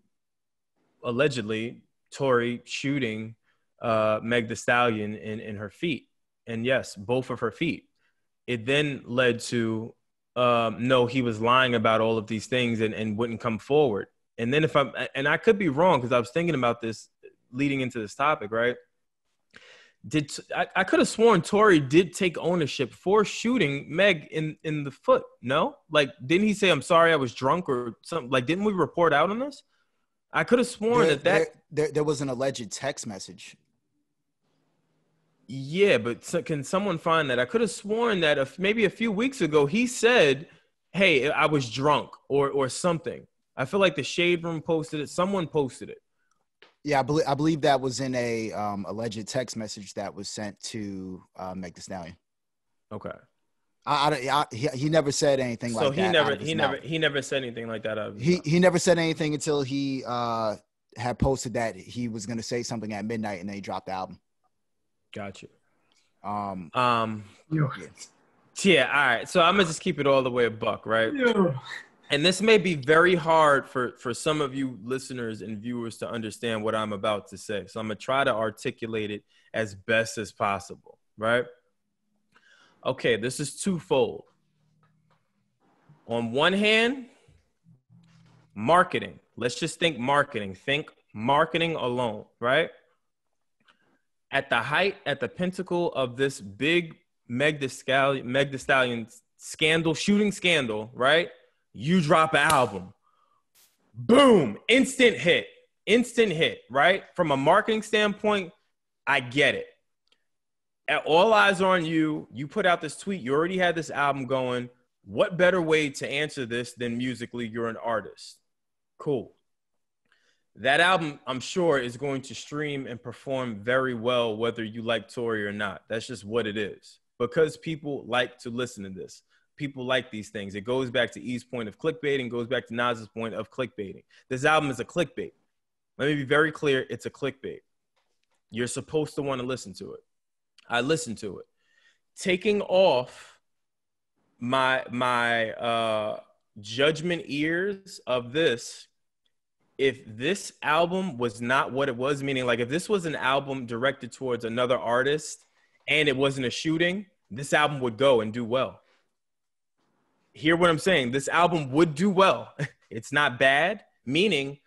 allegedly, Tory shooting Meg Thee Stallion in her feet. And yes, both of her feet. It then led to, no, he was lying about all of these things and wouldn't come forward. And then I could be wrong, because I was thinking about this leading into this topic, right? I could have sworn Tory did take ownership for shooting Meg in the foot. No? Like, didn't he say, I'm sorry, I was drunk or something? Like, didn't we report out on this? I could have sworn that
there was an alleged text message.
Yeah, but can someone find that? I could have sworn that maybe a few weeks ago he said, "Hey, I was drunk" or something. I feel like the Shade Room posted it. Someone posted it.
Yeah, I believe that was in a alleged text message that was sent to Meg Thee Stallion.
Okay.
He never said anything
so
like that.
He never said anything like that.
He never said anything until he had posted that he was going to say something at midnight, and then he dropped the album.
Gotcha.
Yeah.
All right. So I'm gonna just keep it all the way a buck, right?
Yeah.
And this may be very hard for some of you listeners and viewers to understand what I'm about to say. So I'm gonna try to articulate it as best as possible, right? Okay, this is twofold. On one hand, marketing. Let's just think marketing. Think marketing alone, right? At the height, at the pinnacle of this big Meg Thee Stallion shooting scandal, right? You drop an album. Boom, instant hit, right? From a marketing standpoint, I get it. All eyes are on you. You put out this tweet. You already had this album going. What better way to answer this than musically? You're an artist. Cool. That album, I'm sure, is going to stream and perform very well, whether you like Tory or not. That's just what it is. Because people like to listen to this. People like these things. It goes back to E's point of clickbaiting, goes back to Nas's point of clickbaiting. This album is a clickbait. Let me be very clear. It's a clickbait. You're supposed to want to listen to it. I listened to it. Taking off my judgment ears of this, if this album was not what it was, meaning like if this was an album directed towards another artist and it wasn't a shooting, this album would go and do well. Hear what I'm saying? This album would do well. It's not bad, meaning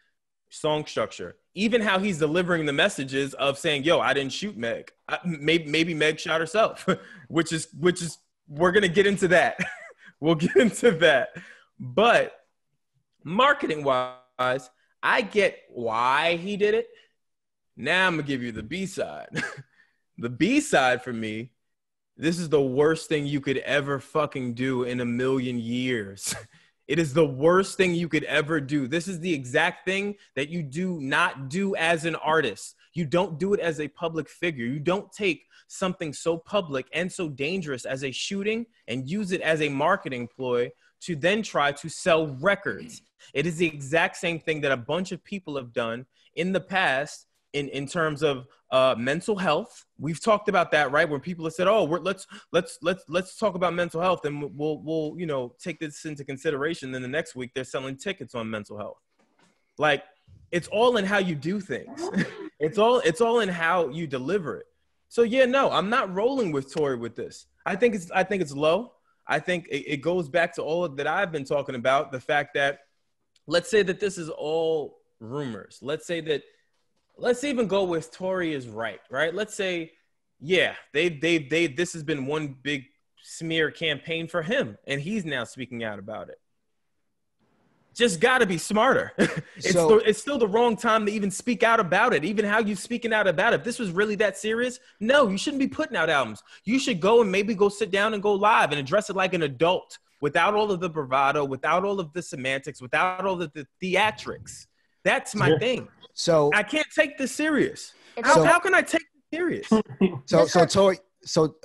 song structure. Even how he's delivering the messages of saying, yo, I didn't shoot Meg. Maybe Meg shot herself, which is we're going to get into that. We'll get into that. But marketing wise, I get why he did it. Now I'm going to give you the B-side. The B-side for me, this is the worst thing you could ever fucking do in a million years. It is the worst thing you could ever do. This is the exact thing that you do not do as an artist. You don't do it as a public figure. You don't take something so public and so dangerous as a shooting and use it as a marketing ploy to then try to sell records. It is the exact same thing that a bunch of people have done in the past in terms of mental health. We've talked about that, right? Where people have said, "Oh, let's talk about mental health, and we'll take this into consideration." Then the next week they're selling tickets on mental health. Like, it's all in how you do things. It's all in how you deliver it. So yeah, no, I'm not rolling with Tory with this. I think it's low. I think it goes back to all that I've been talking about. The fact that, let's say that this is all rumors. Let's even go with Tory is right? Let's say, yeah, this has been one big smear campaign for him, and he's now speaking out about it. Just got to be smarter. It's still the wrong time to even speak out about it. Even how you speaking out about it. If this was really that serious, no, you shouldn't be putting out albums. You should go and maybe go sit down and go live and address it like an adult, without all of the bravado, without all of the semantics, without all of the theatrics. That's my thing. So I can't take this serious. How can I take this serious?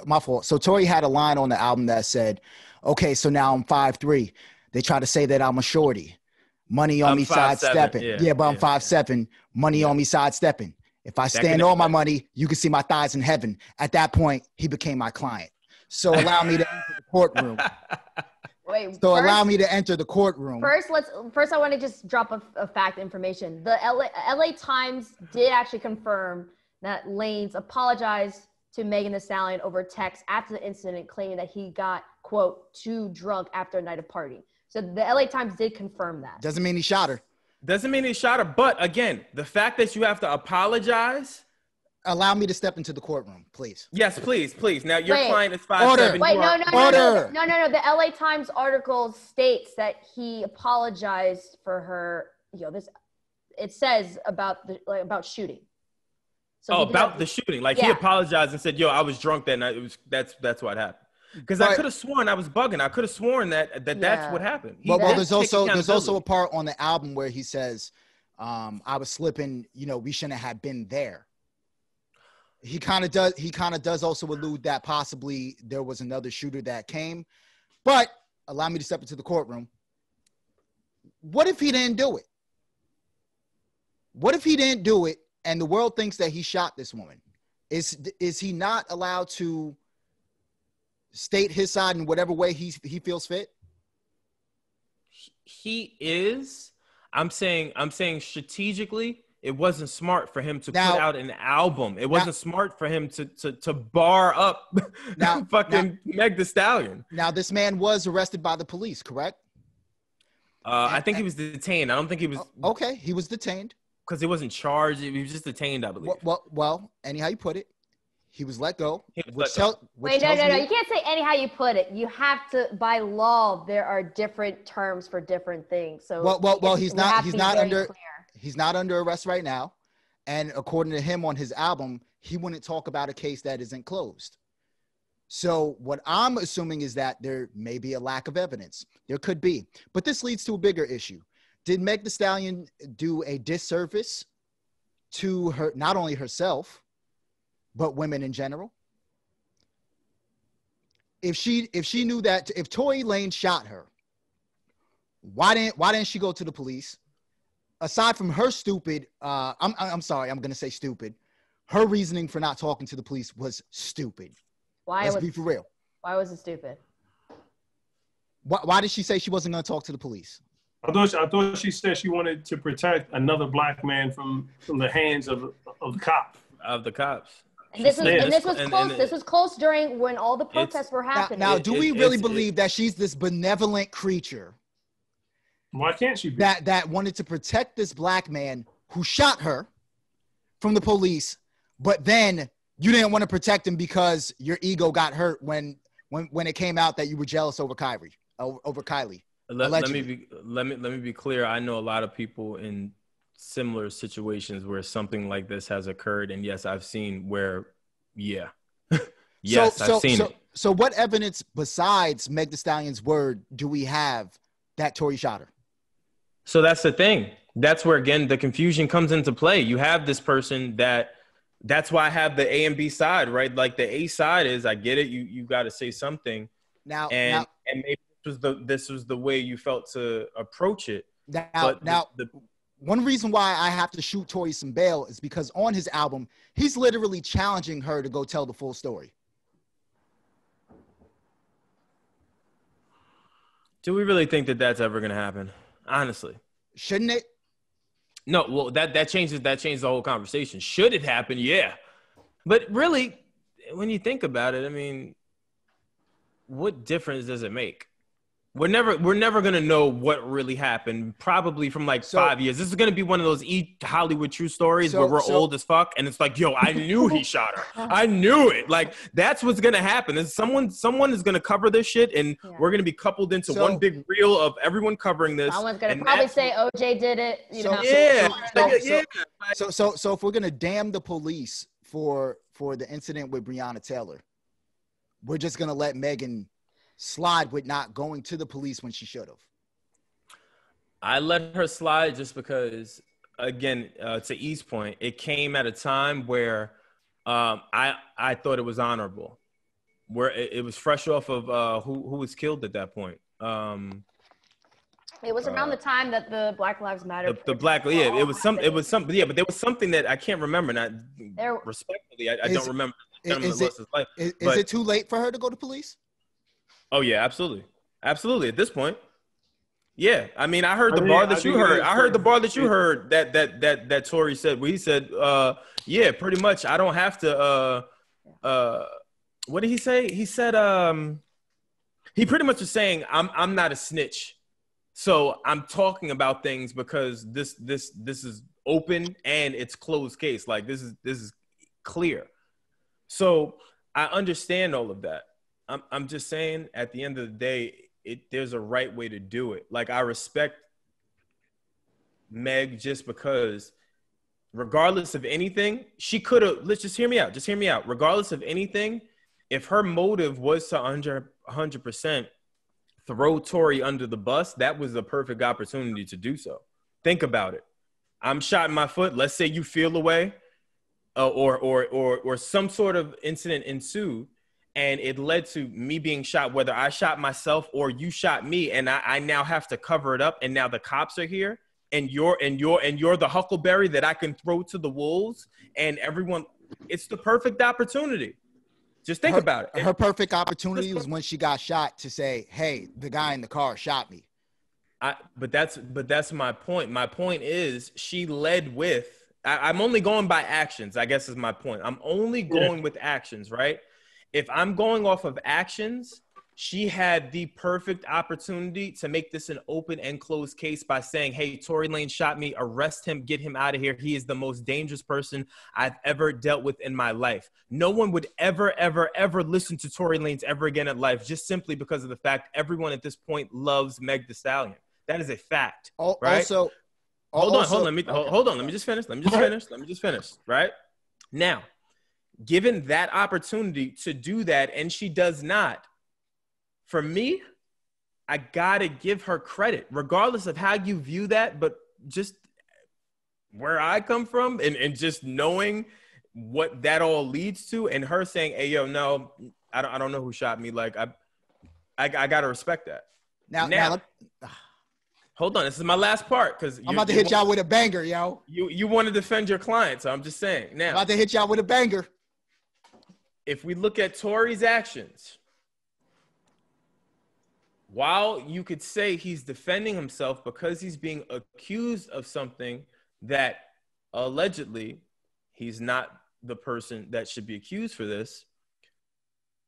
My fault. So Tory had a line on the album that said, "Okay, so now I'm 5'3". They try to say that I'm a shorty. Money on me sidestepping. Yeah, but I'm 5'7". Money on me sidestepping. If I stand on my money, you can see my thighs in heaven. At that point, he became my client. So allow me to enter the courtroom. Allow me to enter the courtroom.
First, I want to just drop a fact information. The LA Times did actually confirm that Lanez apologized to Megan Thee Stallion over text after the incident, claiming that he got, quote, too drunk after a night of partying. So the LA Times did confirm that.
Doesn't mean he shot her.
But again, the fact that you have to apologize.
Allow me to step into the courtroom, please.
Yes, please. Now, your client is 5'7".
No. The LA Times article states that he apologized for her. It says about shooting. So
about the shooting. Like he apologized and said, "Yo, I was drunk that night. That's what happened." Because I could have sworn I was bugging. I could have sworn that's what happened.
Well, there's also a part on the album where he says, "I was slipping. You know, we shouldn't have been there." He kind of does also allude that possibly there was another shooter that came, but allow me to step into the courtroom. What if he didn't do it? What if he didn't do it and the world thinks that he shot this woman? Is he not allowed to state his side in whatever way he feels fit?
He is. I'm saying strategically, it wasn't smart for him to put out an album. It wasn't smart for him to bar up Meg Thee Stallion.
Now, this man was arrested by the police, correct?
I think he was detained. I don't think he was.
Okay, he was detained.
Because he wasn't charged. He was just detained, I believe.
Well, anyhow you put it, he was let go.
Wait, no. You can't say anyhow you put it. You have to, by law, there are different terms for different things. So
well, he's not under arrest right now. And according to him on his album, he wouldn't talk about a case that isn't closed. So what I'm assuming is that there may be a lack of evidence. There could be. But this leads to a bigger issue. Did Meg Thee Stallion do a disservice to her, not only herself, but women in general? If she knew that, if Tory Lanez shot her, why didn't she go to the police? Aside from her stupid, I'm sorry, I'm gonna say stupid. Her reasoning for not talking to the police was stupid. Let's be for real.
Why was it stupid?
Why did she say she wasn't gonna talk to the police?
I thought she said she wanted to protect another black man from the hands of the cop.
Of the cops.
And this was close. This was close during when all the protests were happening.
Now, do we really believe that she's this benevolent creature?
Why can't she be?
That wanted to protect this black man who shot her from the police, but then you didn't want to protect him because your ego got hurt when it came out that you were jealous over Kylie.
Let me be clear. I know a lot of people in similar situations where something like this has occurred, and yes, I've seen where, I've seen it.
So, what evidence besides Meg Thee Stallion's word do we have that Tory shot her?
So that's the thing. That's where again the confusion comes into play. You have this person that's why I have the A and B side, right? Like the A side is, I get it. You got to say something now, and maybe this was the way you felt to approach it.
One reason why I have to shoot Tory some bail is because on his album, he's literally challenging her to go tell the full story.
Do we really think that that's ever going to happen? Honestly,
shouldn't it?
No. Well, that changes the whole conversation. Should it happen? Yeah, but really, when you think about it, I mean, what difference does it make? We're never gonna know what really happened. Probably from 5 years. This is gonna be one of those Hollywood true stories where we're old as fuck, and it's like, yo, I knew he shot her. I knew it. Like that's what's gonna happen. Is someone is gonna cover this shit, and we're gonna be coupled into one big reel of everyone covering this.
Someone's gonna probably say OJ did it.
So if we're gonna damn the police for the incident with Breonna Taylor, we're just gonna let Megan slide with not going to the police when she should have.
I let her slide just because, again, to E's point, it came at a time where I thought it was honorable, where it was fresh off of who was killed at that point.
It was around the time that the Black Lives Matter.
But there was something that I can't remember. Not respectfully, I don't remember.
Is it too late for her to go to police?
Oh yeah, absolutely. At this point, yeah. I mean, I heard the bar that you heard. I heard the bar that you heard that Tory said. Where he said, "Yeah, pretty much. I don't have to." What did he say? He said, he pretty much was saying, "I'm not a snitch, so I'm talking about things because this is open and it's closed case. Like this is clear." So I understand all of that. I'm just saying, at the end of the day, there's a right way to do it. Like, I respect Meg just because regardless of anything, she could have, let's just hear me out. Just hear me out. Regardless of anything, if her motive was to 100% throw Tory under the bus, that was the perfect opportunity to do so. Think about it. I'm shot in my foot. Let's say you feel away, or some sort of incident ensued, and it led to me being shot, whether I shot myself or you shot me, and I now have to cover it up, and now the cops are here, and you're the huckleberry that I can throw to the wolves, and everyone. It's the perfect opportunity. Just think about it.
Her perfect opportunity was when she got shot to say, "Hey, the guy in the car shot me."
But that's my point. My point is she led with. I'm only going by actions, I guess is my point. I'm only going with actions, right? If I'm going off of actions, she had the perfect opportunity to make this an open and closed case by saying, hey, Tory Lanez shot me, arrest him, get him out of here. He is the most dangerous person I've ever dealt with in my life. No one would ever, ever, ever listen to Tory Lanez ever again in life, just simply because of the fact everyone at this point loves Meg Thee Stallion. That is a fact, right? Hold on. Let me just finish. Right now, given that opportunity to do that, and she does not. For me, I gotta give her credit, regardless of how you view that. But just where I come from, and just knowing what that all leads to, and her saying, "Hey, yo, no, I don't know who shot me." Like I gotta respect that. Now. Hold on, this is my last part because
I'm about to hit y'all with a banger, yo.
You want to defend your client, so I'm just saying. Now,
I'm about to hit y'all with a banger.
If we look at Tory's actions, while you could say he's defending himself because he's being accused of something that allegedly he's not the person that should be accused for this,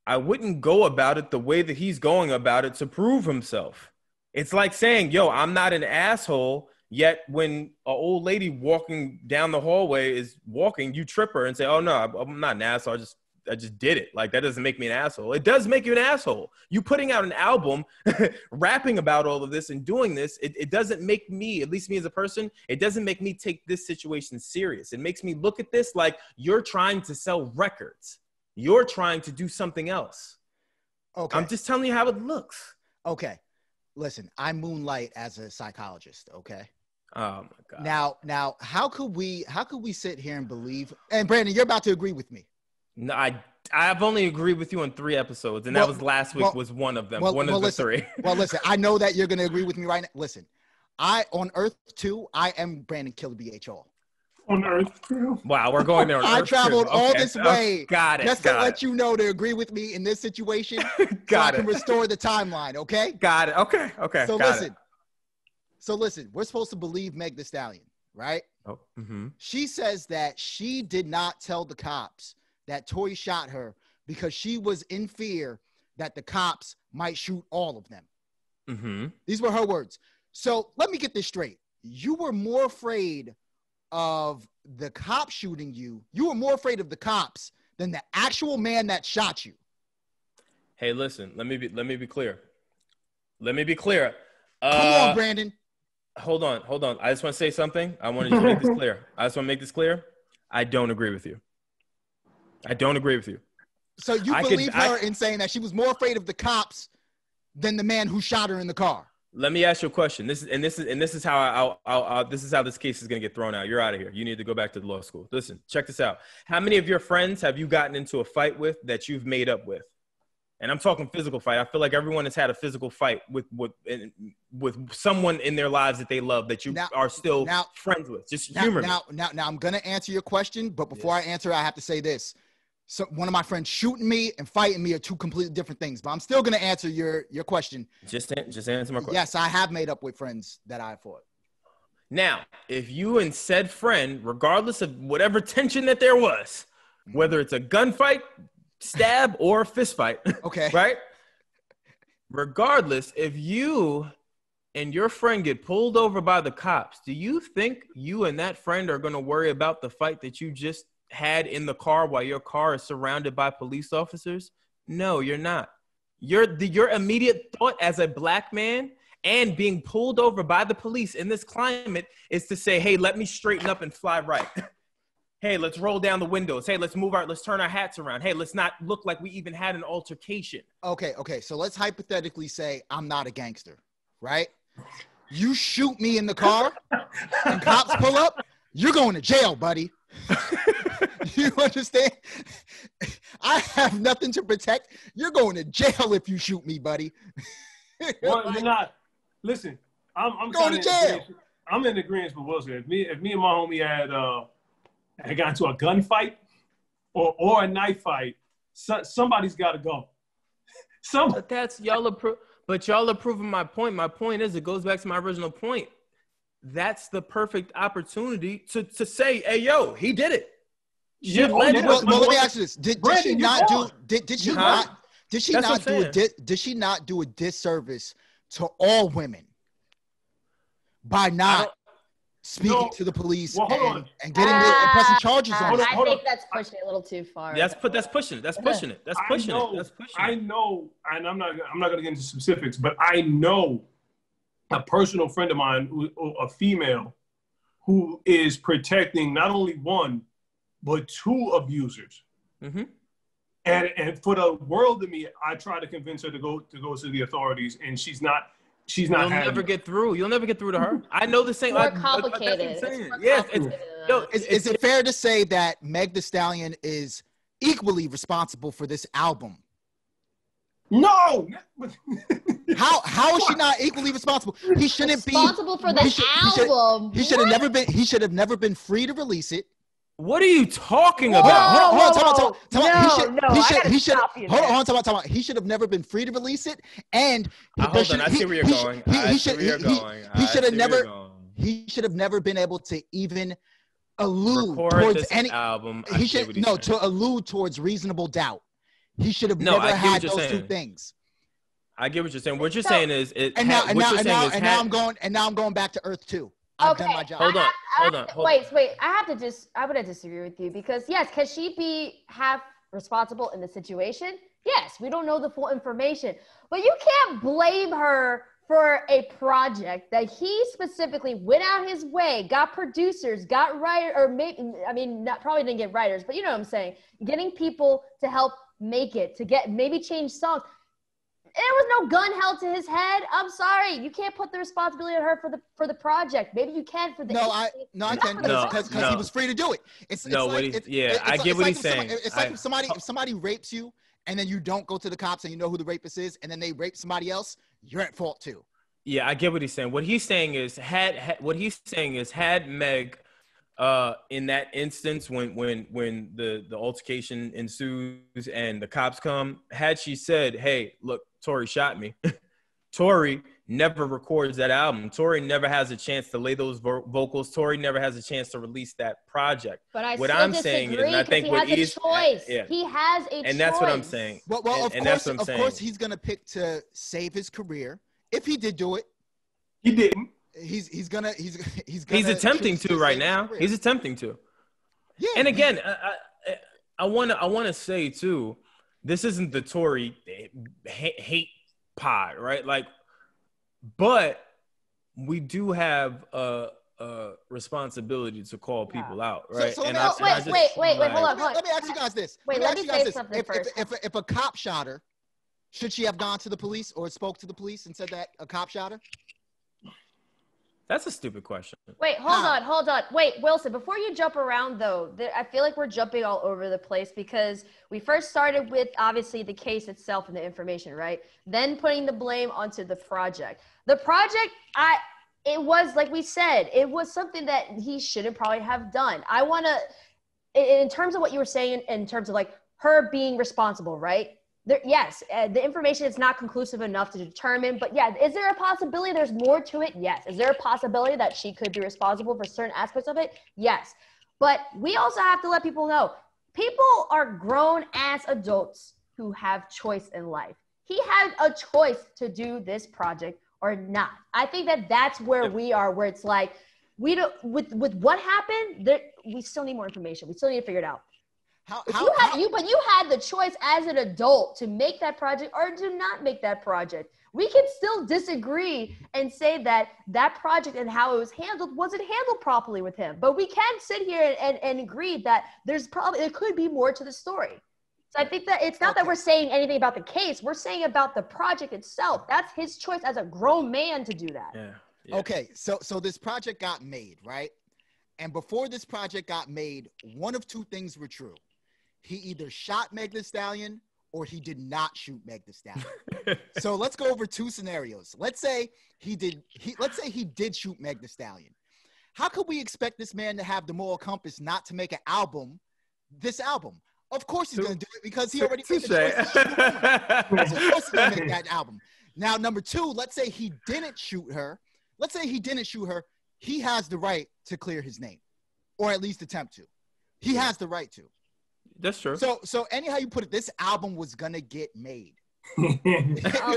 I wouldn't go about it the way that he's going about it to prove himself. It's like saying, yo, I'm not an asshole, yet when an old lady walking down the hallway is walking, you trip her and say, oh, no, I'm not an asshole. I just did it. Like, that doesn't make me an asshole. It does make you an asshole. You putting out an album, rapping about all of this and doing this, it doesn't make me, at least me as a person, it doesn't make me take this situation serious. It makes me look at this like you're trying to sell records. You're trying to do something else. Okay. I'm just telling you how it looks.
Okay. Listen, I moonlight as a psychologist, okay?
Oh my God.
Now, how could we sit here and believe, and Brandon, you're about to agree with me.
No, I've only agreed with you on 3 episodes, and that was last week was one of them. One of the 3.
Well, listen, I know that you're gonna agree with me right now. Listen, on Earth 2, I am Brandon Killabh BHO.
On Earth 2?
Wow, we're going there on
I
Earth
traveled all this way just to let you know to agree with me in this situation so I can restore the timeline, okay?
Got it. Okay.
So listen, we're supposed to believe Meg Thee Stallion, right?
Oh, mm-hmm.
She says that she did not tell the cops that Tory shot her because she was in fear that the cops might shoot all of them.
Mm-hmm.
These were her words. So let me get this straight. You were more afraid of the cop shooting you. You were more afraid of the cops than the actual man that shot you.
Hey, listen, let me be clear. Let me be clear.
Come on, Brandon.
Hold on. I just want to say something. I wanted to make this clear. I don't agree with you.
So you believe her in saying that she was more afraid of the cops than the man who shot her in the car?
Let me ask you a question. This is how this case is going to get thrown out. You're out of here. You need to go back to the law school. Listen, check this out. How many of your friends have you gotten into a fight with that you've made up with? And I'm talking physical fight. I feel like everyone has had a physical fight with someone in their lives that they love that you are still friends with. Just humor me.
Now, I'm going to answer your question, but before I answer, I have to say this. So one of my friends shooting me and fighting me are 2 completely different things, but I'm still going to answer your question.
Just answer my question.
Yes, I have made up with friends that I fought.
Now, if you and said friend, regardless of whatever tension that there was, whether it's a gunfight, stab, or a fist fight,
okay,
right? Regardless, if you and your friend get pulled over by the cops, do you think you and that friend are going to worry about the fight that you just had in the car while your car is surrounded by police officers? No, you're not. Your immediate thought as a black man and being pulled over by the police in this climate is to say, hey, let me straighten up and fly right. Hey, let's roll down the windows. Hey, let's turn our hats around. Hey, let's not look like we even had an altercation.
Okay. So let's hypothetically say I'm not a gangster, right? You shoot me in the car and cops pull up, you're going to jail, buddy. You understand? I have nothing to protect. You're going to jail if you shoot me, buddy.
Well, you're not. Listen, I'm
going to jail.
I'm in agreement with Wylson. If me and my homie had got into a gunfight or a knife fight, somebody's got to go.
But that's y'all are proving my point. My point is, it goes back to my original point. That's the perfect opportunity to say, hey, yo, he did it.
Well, let me ask you this. Did she not do a disservice to all women by not speaking to the police and getting and pressing charges on it?
I think that's pushing it a little too far.
That's pushing it.
I know, and I'm not going to get into specifics, but I know a personal friend of mine, a female, who is protecting not only one, but two abusers. Mm-hmm. And for the world of me, I try to convince her to go to the authorities, and she's not. You'll
never get through. You'll never get through to her. I know the same.
More complicated.
Yes.
Is it fair to say that Meg Thee Stallion is equally responsible for this album?
No.
How is she not equally responsible? He shouldn't be
responsible for the album.
He should have never been free to release it.
What are you talking about?
Hold on, he should have never been free to release it. And
hold on, I see where you're going.
He should have never been able to even allude towards any album. To allude towards reasonable doubt. He should have never had those two things.
I get what you're saying. What you're saying is,
now I'm going back to Earth 2. I've done my job.
Hold on.
Wait. I would disagree with you because yes, can she be half responsible in the situation? Yes, we don't know the full information, but you can't blame her for a project that he specifically went out his way, got producers, got writers, or probably didn't get writers, but you know what I'm saying, getting people to help make it, to get maybe change songs. There was no gun held to his head. I'm sorry. You can't put the responsibility on her for the project. Maybe you can for the
I can because he was free to do it.
I get what he's saying.
It's like if somebody rapes you and then you don't go to the cops and you know who the rapist is and then they rape somebody else, you're at fault too.
Yeah, I get what he's saying. What he's saying is had Meg in that instance when the altercation ensues and the cops come, had she said, hey, look, Tory shot me. Tory never records that album. Tory never has a chance to lay those vocals. Tory never has a chance to release that project.
But I disagree because I think he has a choice. He has a choice.
And that's what I'm saying.
Well, of course he's going to pick to save his career. If he did do it.
He didn't.
He's
attempting to right now. He's attempting to. Yeah. And again, I want to say too, this isn't the Tory hate pod, right? Like, but we do have a responsibility to call people out, right?
Wait, hold on.
Let me ask you guys this.
Let me say something first.
If a cop shot her, should she have gone to the police or spoke to the police and said that a cop shot her?
That's a stupid question.
Wait, hold on. Wait, Wylson, before you jump around, though, I feel like we're jumping all over the place because we first started with, obviously, the case itself and the information, right? Then putting the blame onto the project. The project, it was, like we said, it was something that he shouldn't probably have done. I want to, in terms of what you were saying, in terms of, like, her being responsible, right? The information is not conclusive enough to determine, but yeah, is there a possibility there's more to it? Yes. Is there a possibility that she could be responsible for certain aspects of it? Yes. But we also have to let people know, people are grown-ass adults who have choice in life. He had a choice to do this project or not. I think that's where we are, where it's like, we don't, with what happened, we still need more information. We still need to figure it out. But you had the choice as an adult to make that project or to not make that project. We can still disagree and say that that project and how it was handled wasn't handled properly with him. But we can sit here and agree that there could be more to the story. So I think that it's not that we're saying anything about the case. We're saying about the project itself. That's his choice as a grown man to do that.
Yeah.
Okay, so this project got made, right? And before this project got made, one of two things were true. He either shot Meg Thee Stallion or he did not shoot Meg Thee Stallion. So let's go over two scenarios. Let's say he did shoot Meg Thee Stallion. How could we expect this man to have the moral compass not to make an album, this album? Of course he's going to do it because he already made the choice to shoot a woman. So of course he's going to make that album. Now, number two, let's say he didn't shoot her. He has the right to clear his name, or at least attempt to. He has the right to.
That's true.
So anyhow you put it, this album was going to get made.
Oh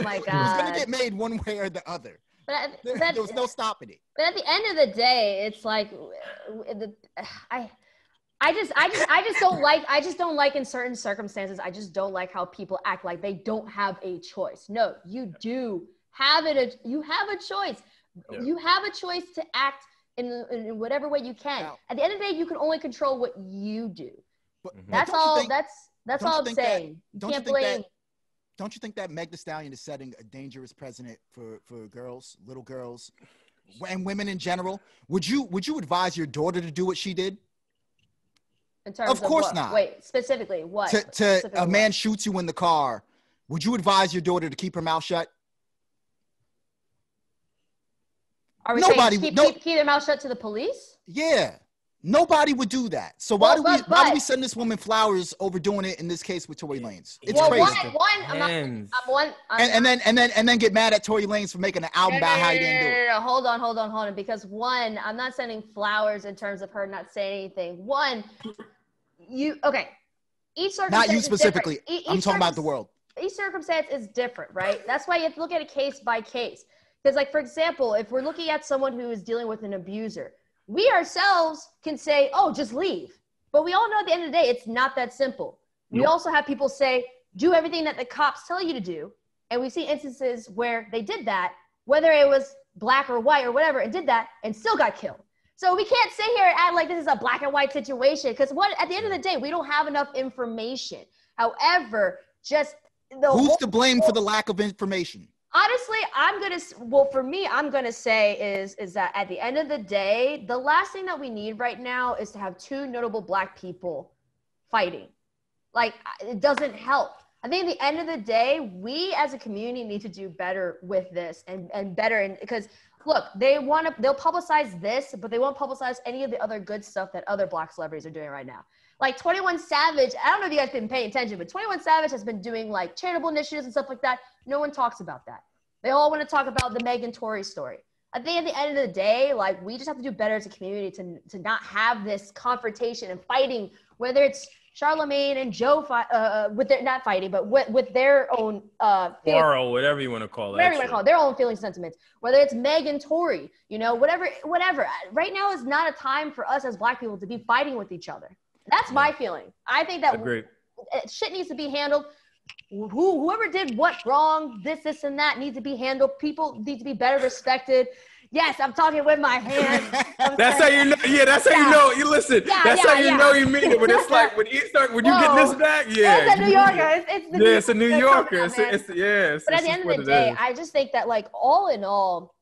my God.
It was going to get made one way or the other. There was no stopping it.
But at the end of the day, it's like I just don't like in certain circumstances. I just don't like how people act like they don't have a choice. No, you do have it. You have a choice. Yeah. You have a choice to act in whatever way you can. Now, at the end of the day, you can only control what you do. That's all. That's all I'm saying. You can't blame.
Don't you think that Meg Thee Stallion is setting a dangerous precedent for girls, little girls, and women in general? Would you advise your daughter to do what she did?
In terms
of course
what?
not.
Wait, specifically what?
To a man shoots you in the car. Would you advise your daughter to keep her mouth shut?
Are we saying keep their mouth shut to the police?
Yeah. Nobody would do that. So why do we send this woman flowers over doing it in this case with Tory Lanez? It's crazy. And then get mad at Tory Lanez for making an album about how he didn't do it.
No, hold on. Because one, I'm not sending flowers in terms of her not saying anything. One, each circumstance.
Not you specifically. I'm talking about the world.
Each circumstance is different, right? That's why you have to look at it case by case. Because, like, for example, if we're looking at someone who is dealing with an abuser, we ourselves can say, oh, just leave. But we all know at the end of the day, it's not that simple. Nope. We also have people say, do everything that the cops tell you to do. And we see instances where they did that, whether it was black or white or whatever, and did that and still got killed. So we can't sit here and act like this is a black and white situation because at the end of the day, we don't have enough information. However,
who's to blame for the lack of information?
Honestly, I'm going to say is that at the end of the day, the last thing that we need right now is to have two notable black people fighting. Like, it doesn't help. I think at the end of the day, we as a community need to do better with this and better. Because look, they'll publicize this, but they won't publicize any of the other good stuff that other black celebrities are doing right now. Like 21 Savage, I don't know if you guys have been paying attention, but 21 Savage has been doing like charitable initiatives and stuff like that. No one talks about that. They all want to talk about the Meg and Tory story. I think at the end of the day, like, we just have to do better as a community to not have this confrontation and fighting, whether it's Charlamagne and Joe with their not fighting, but with their own
quarrel, whatever you want to call it,
their own feelings, sentiments. Whether it's Meg and Tory, whatever. Right now is not a time for us as black people to be fighting with each other. That's my feeling. I think that shit needs to be handled. Whoever did what wrong, this and that needs to be handled. People need to be better respected. Yes, I'm talking with my hands.
That's how you know. Yeah, that's how you know. You listen. That's how you know you mean it. When it's like when you get this back. Yeah,
it's a New Yorker.
It's a New Yorker.
But at the end of the day, I just think that, like, all in all,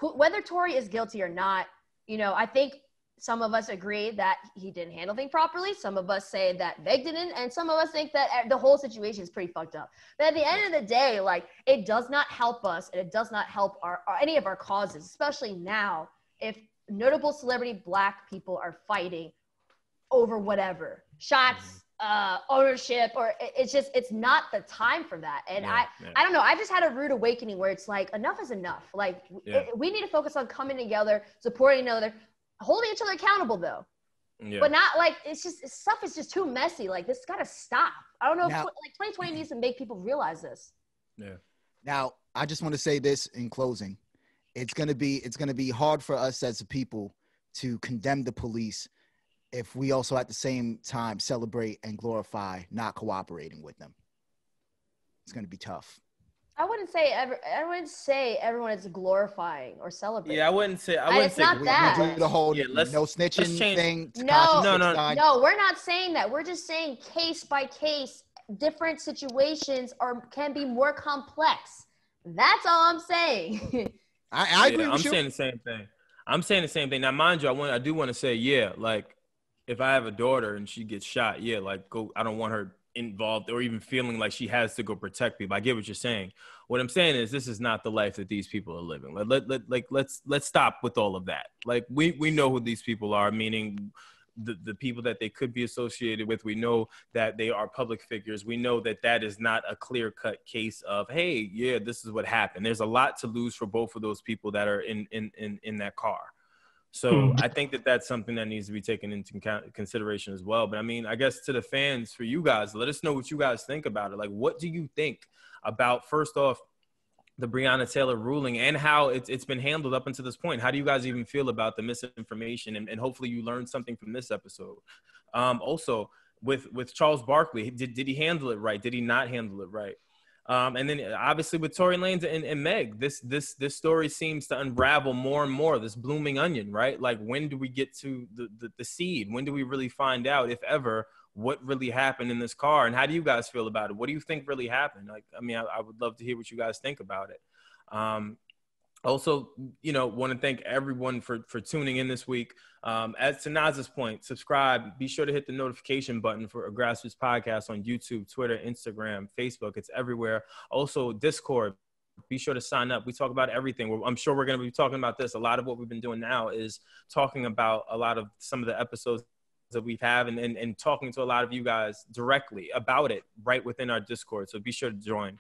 whether Tory is guilty or not, I think some of us agree that he didn't handle things properly. Some of us say that Meg didn't. And some of us think that the whole situation is pretty fucked up. But at the end of the day, like, it does not help us. And it does not help any of our causes, especially now, if notable celebrity black people are fighting over whatever. Shots, ownership, or it's not the time for that. And I don't know. I just had a rude awakening where it's like, enough is enough. Like, we need to focus on coming together, supporting each other, holding each other accountable though. But not like, stuff is just too messy. Like, this got to stop. I don't know. Now, 2020 needs to make people realize this.
Yeah.
Now, I just want to say this in closing. It's going to be hard for us as a people to condemn the police if we also at the same time celebrate and glorify not cooperating with them? It's going to be tough.
I wouldn't say everyone is glorifying or celebrating.
Yeah, I wouldn't say.
It's not that.
We do the whole no snitching thing.
No, we're not saying that. We're just saying case by case, different situations can be more complex. That's all I'm saying.
I agree with you.
I'm saying the same thing. Now, mind you, I do want to say, yeah, like if I have a daughter and she gets shot, yeah, like I don't want her involved or even feeling like she has to go protect people. I get what you're saying. What I'm saying is this is not the life that these people are living. Let's stop with all of that. Like we know who these people are, meaning the people that they could be associated with. We know that they are public figures. We know that is not a clear-cut case of, hey, yeah, this is what happened. There's a lot to lose for both of those people that are in that car. So I think that's something that needs to be taken into consideration as well. But I mean, I guess to the fans, for you guys, let us know what you guys think about it. Like, what do you think about, first off, the Breonna Taylor ruling and how it's been handled up until this point? How do you guys even feel about the misinformation? And hopefully you learned something from this episode. Also, with Charles Barkley, did he handle it right? Did he not handle it right? And then obviously with Tory Lanez and Meg, this story seems to unravel more and more, this blooming onion, right? Like, when do we get to the seed? When do we really find out, if ever, what really happened in this car? And how do you guys feel about it? What do you think really happened? Like, I mean, I would love to hear what you guys think about it. Also, want to thank everyone for tuning in this week. As to Naz's point, subscribe. Be sure to hit the notification button for a Grassroots Podcast on YouTube, Twitter, Instagram, Facebook. It's everywhere. Also, Discord. Be sure to sign up. We talk about everything. I'm sure we're going to be talking about this. A lot of what we've been doing now is talking about a lot of some of the episodes that we've had and talking to a lot of you guys directly about it right within our Discord. So be sure to join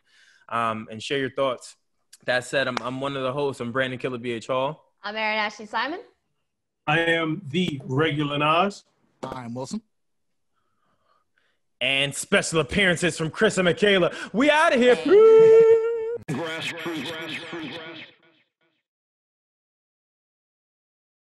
and share your thoughts. That said, I'm one of the hosts. I'm Brandon Killabh BH Hall.
I'm Erin Ashley Simon.
I am the regular Nas.
I'm Wylson.
And special appearances from Chris and Michaela. We out of here.
Grassroots.